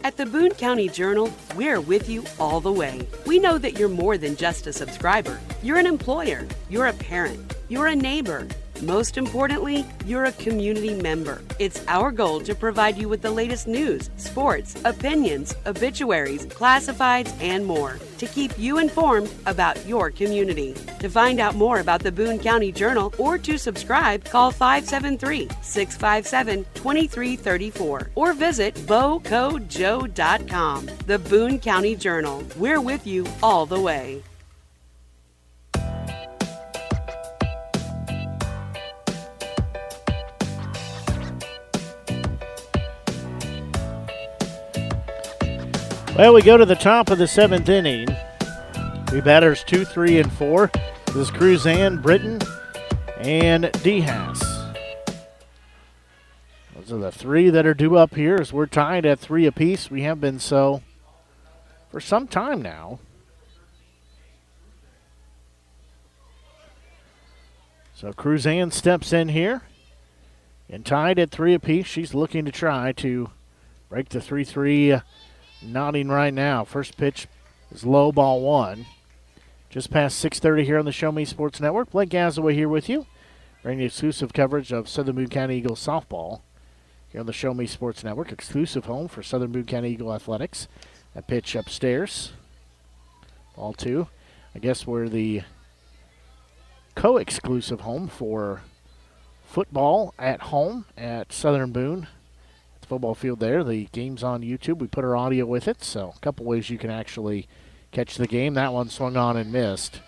At the Boone County Journal, we're with you all the way. We know that you're more than just a subscriber. You're an employer, you're a parent, you're a neighbor. Most importantly, you're a community member. It's our goal to provide you with the latest news, sports, opinions, obituaries, classifieds, and more to keep you informed about your community. To find out more about the Boone County Journal or to subscribe, call 573-657-2334 or visit bocojoe.com. The Boone County Journal. We're with you all the way. Well, we go to the top of the 7th inning. The batters 2, 3, and 4. This is Cruzan, Britton, and DeHaas. Those are the three that are due up here as we're tied at 3 apiece. We have been so for some time now. So Cruzan steps in here and tied at 3 apiece. She's looking to try to break the 3-3 nodding right now. First pitch is low, ball 1. Just past 6:30 here on the Show Me Sports Network. Blake Gazaway here with you, bringing you exclusive coverage of Southern Boone County Eagles softball here on the Show Me Sports Network. Exclusive home for Southern Boone County Eagle Athletics. That pitch upstairs. Ball 2. I guess we're the co-exclusive home for football at home at Southern Boone. Football field there. The game's on YouTube. We put our audio with it, so a couple ways you can actually catch the game. That one swung on and missed.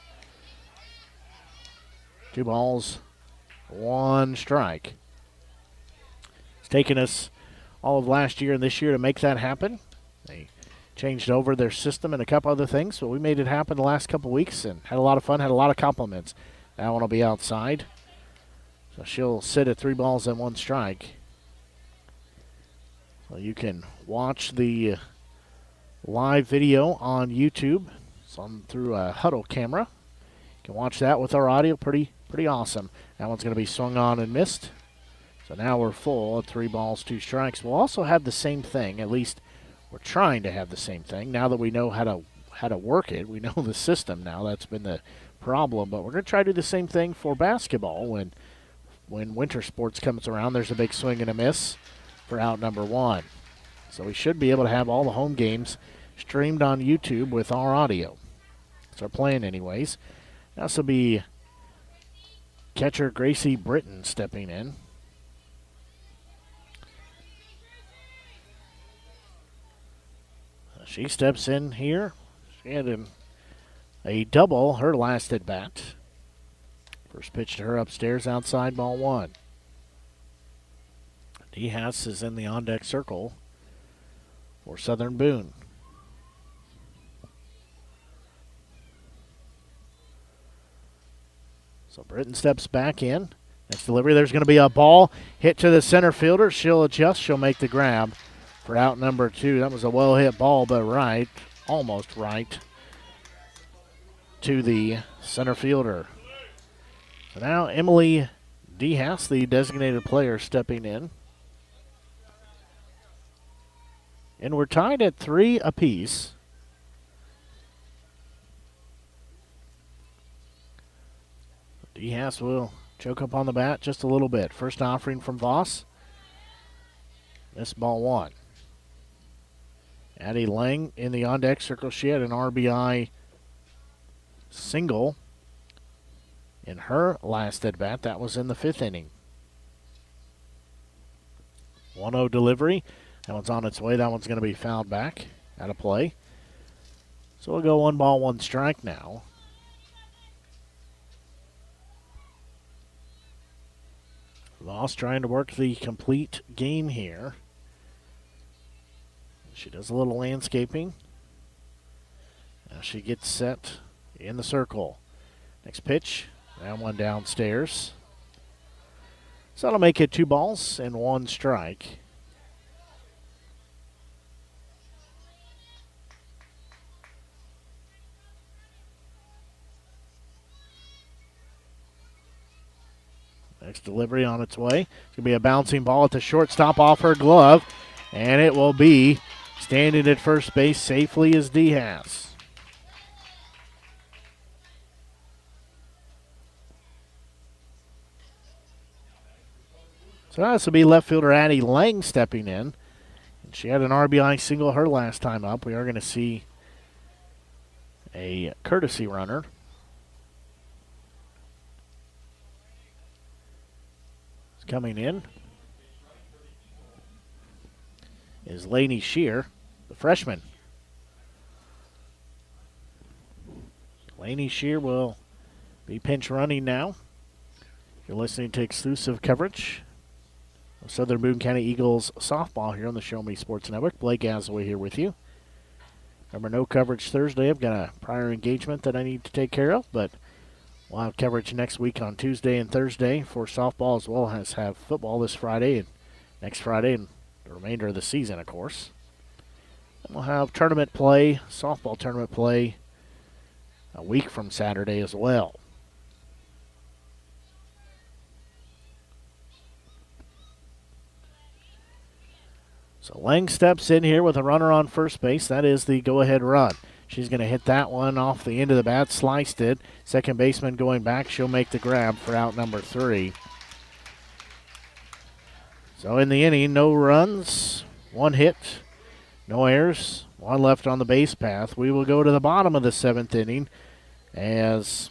2 balls, 1 strike. It's taken us all of last year and this year to make that happen. They changed over their system and a couple other things, but we made it happen the last couple weeks and had a lot of fun, had a lot of compliments. That one will be outside. So she'll sit at 3 balls and 1 strike. Well, you can watch the live video on YouTube. It's on through a huddle camera. You can watch that with our audio. Pretty awesome. That one's going to be swung on and missed. So now we're full at 3 balls, 2 strikes. We'll also have the same thing. At least we're trying to have the same thing. Now that we know how to work it, we know the system now. That's been the problem. But we're going to try to do the same thing for basketball. When winter sports comes around, there's a big swing and a miss for out number 1. So we should be able to have all the home games streamed on YouTube with our audio. That's our plan anyways. This will be catcher Gracie Britton stepping in. She steps in here. She had a double her last at bat. First pitch to her upstairs, outside, ball 1. DeHaas is in the on-deck circle for Southern Boone. So Britton steps back in. Next delivery, there's going to be a ball hit to the center fielder. She'll adjust. She'll make the grab for out number 2. That was a well-hit ball, but right, almost right, to the center fielder. So now Emily DeHaas, the designated player, stepping in. And we're tied at 3 apiece. DeHaas will choke up on the bat just a little bit. First offering from Voss. This ball 1. Addie Lang in the on-deck circle. She had an RBI single in her last at-bat. That was in the 5th inning. 1-0 delivery. That one's on its way. That one's going to be fouled back out of play. So we'll go 1 ball, 1 strike now. Voss trying to work the complete game here. She does a little landscaping. Now she gets set in the circle. Next pitch. That one downstairs. So that'll make it 2 balls and 1 strike. Next delivery on its way. It's going to be a bouncing ball at the shortstop off her glove, and it will be Standing at first base safely is Diaz. So this will be left fielder Addie Lang stepping in. And she had an RBI single her last time up. We are going to see a courtesy runner. Coming in is Lainey Shear, the freshman. Lainey Shear will be pinch running now. You're listening to exclusive coverage of Southern Boone County Eagles softball here on the Show Me Sports Network. Blake Gasaway here with you. Remember, no coverage Thursday. I've got a prior engagement that I need to take care of, but we'll have coverage next week on Tuesday and Thursday for softball, as well as have football this Friday and next Friday and the remainder of the season, of course. And we'll have tournament play, softball tournament play, a week from Saturday as well. So Lang steps in here with a runner on first base. That is the go-ahead run. She's going to hit that one off the end of the bat, sliced it. Second baseman going back. She'll make the grab for out number 3. So in the inning, no runs, 1 hit, no errors, 1 left on the base path. We will go to the bottom of the 7th inning as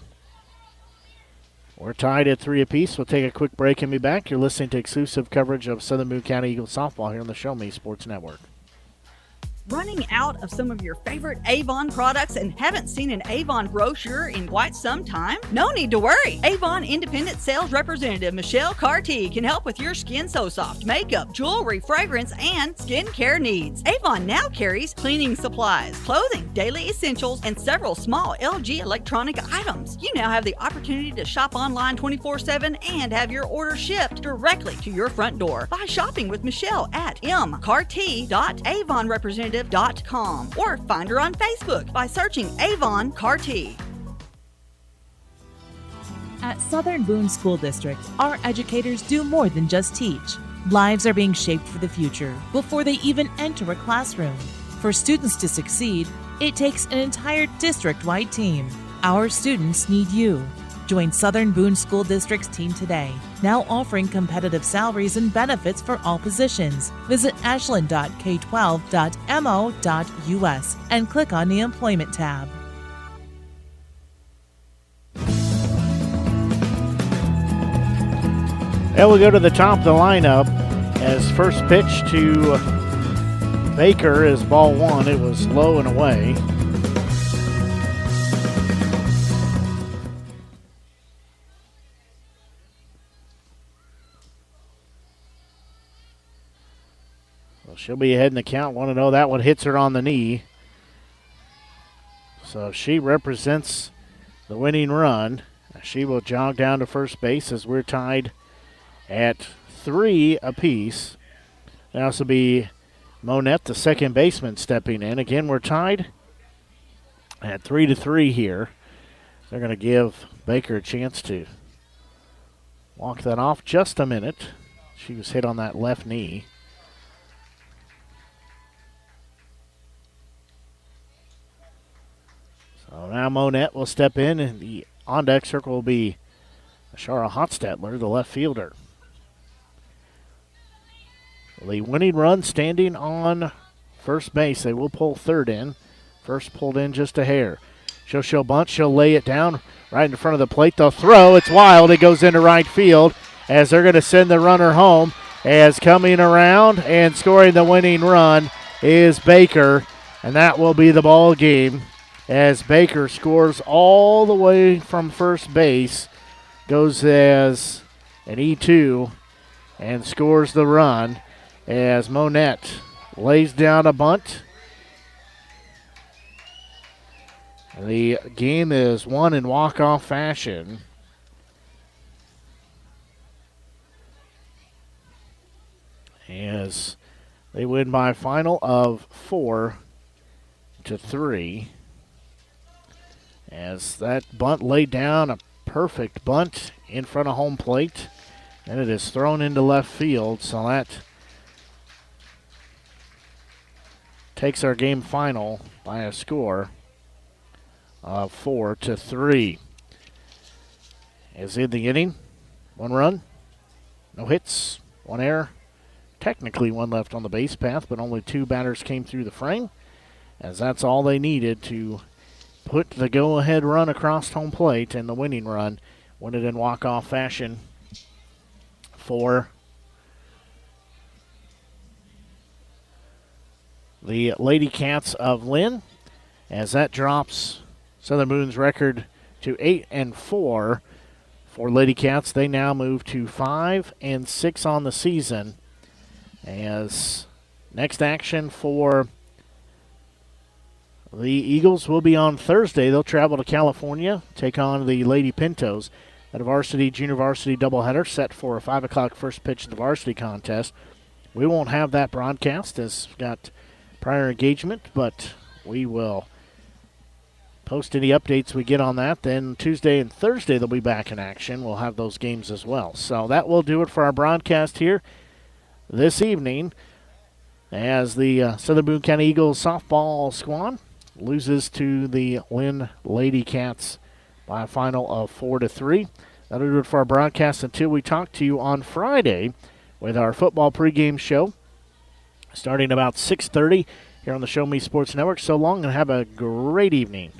we're tied at 3 apiece. We'll take a quick break and be back. You're listening to exclusive coverage of Southern Boone County Eagles softball here on the Show Me Sports Network. Running out of some of your favorite Avon products and haven't seen an Avon brochure in quite some time? No need to worry. Avon Independent Sales Representative Michelle Carty can help with your Skin So Soft makeup, jewelry, fragrance, and skincare needs. Avon now carries cleaning supplies, clothing, daily essentials, and several small LG electronic items. You now have the opportunity to shop online 24/7 and have your order shipped directly to your front door by shopping with Michelle at mcarty.avonrepresentative.com or find her on Facebook by searching Avon Carty. At Southern Boone School District, our educators do more than just teach. Lives are being shaped for the future before they even enter a classroom. For students to succeed, it takes an entire district-wide team. Our students need you. Join Southern Boone School District's team today, now offering competitive salaries and benefits for all positions. Visit ashland.k12.mo.us and click on the Employment tab. And we'll go to the top of the lineup as first pitch to Baker is ball 1. It was low and away. She'll be ahead in the count. 1-0. That one hits her on the knee. So she represents the winning run. She will jog down to first base as we're tied at 3 apiece. That'll also be Monette, the second baseman, stepping in. Again, we're tied at 3-3 here. They're going to give Baker a chance to walk that off just a minute. She was hit on that left knee. So now Monette will step in, and the on-deck circle will be Ashara Hotstetler, the left fielder. The winning run standing on first base. They will pull third in. First pulled in just a hair. She'll show bunt. She'll lay it down right in front of the plate. They'll throw. It's wild. It goes into right field as they're going to send the runner home. As coming around and scoring the winning run is Baker, and that will be the ball game. As Baker scores all the way from first base, goes as an E2 and scores the run as Monette lays down a bunt. The game is won in walk-off fashion. As they win by a final of 4-3. As that bunt laid down, a perfect bunt in front of home plate. And it is thrown into left field, so that takes our game final by a score of 4-3. As in the inning, 1 run, no hits, 1 error. Technically 1 left on the base path, but only 2 batters came through the frame, as that's all they needed to put the go-ahead run across home plate, and the winning run win it in walk-off fashion for the Lady Cats of Linn, as that drops Southern Boone's record to 8-4 for Lady Cats. They now move to 5-6 on the season, as next action for the Eagles will be on Thursday. They'll travel to California, take on the Lady Pintos at a varsity, junior varsity doubleheader set for a 5 o'clock first pitch of the varsity contest. We won't have that broadcast as we've got prior engagement, but we will post any updates we get on that. Then Tuesday and Thursday they'll be back in action. We'll have those games as well. So that will do it for our broadcast here this evening, as the Southern Boone County Eagles softball squad loses to the Linn Lady Cats by a final of 4-3. That'll do it for our broadcast until we talk to you on Friday with our football pregame show starting about 6:30 here on the Show Me Sports Network. So long and have a great evening.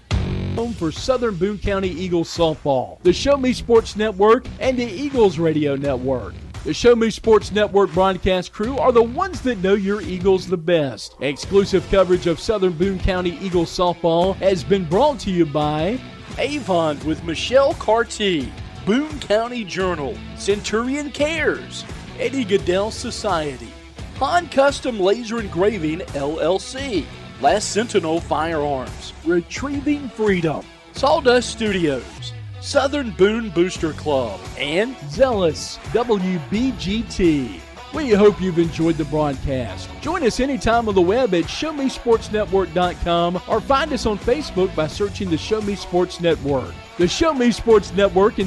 Home for Southern Boone County Eagles softball, the Show Me Sports Network, and the Eagles Radio Network. The Show Me Sports Network broadcast crew are the ones that know your Eagles the best. Exclusive coverage of Southern Boone County Eagles softball has been brought to you by Avon with Michelle Carty, Boone County Journal, Centurion Cares, Eddie Goodell Society, Han Custom Laser Engraving, LLC, Last Sentinel Firearms, Retrieving Freedom, Sawdust Studios, Southern Boone Booster Club, and Zealous WBGT. We hope you've enjoyed the broadcast. Join us anytime on the web at ShowMeSportsNetwork.com or find us on Facebook by searching the Show Me Sports Network. The Show Me Sports Network and the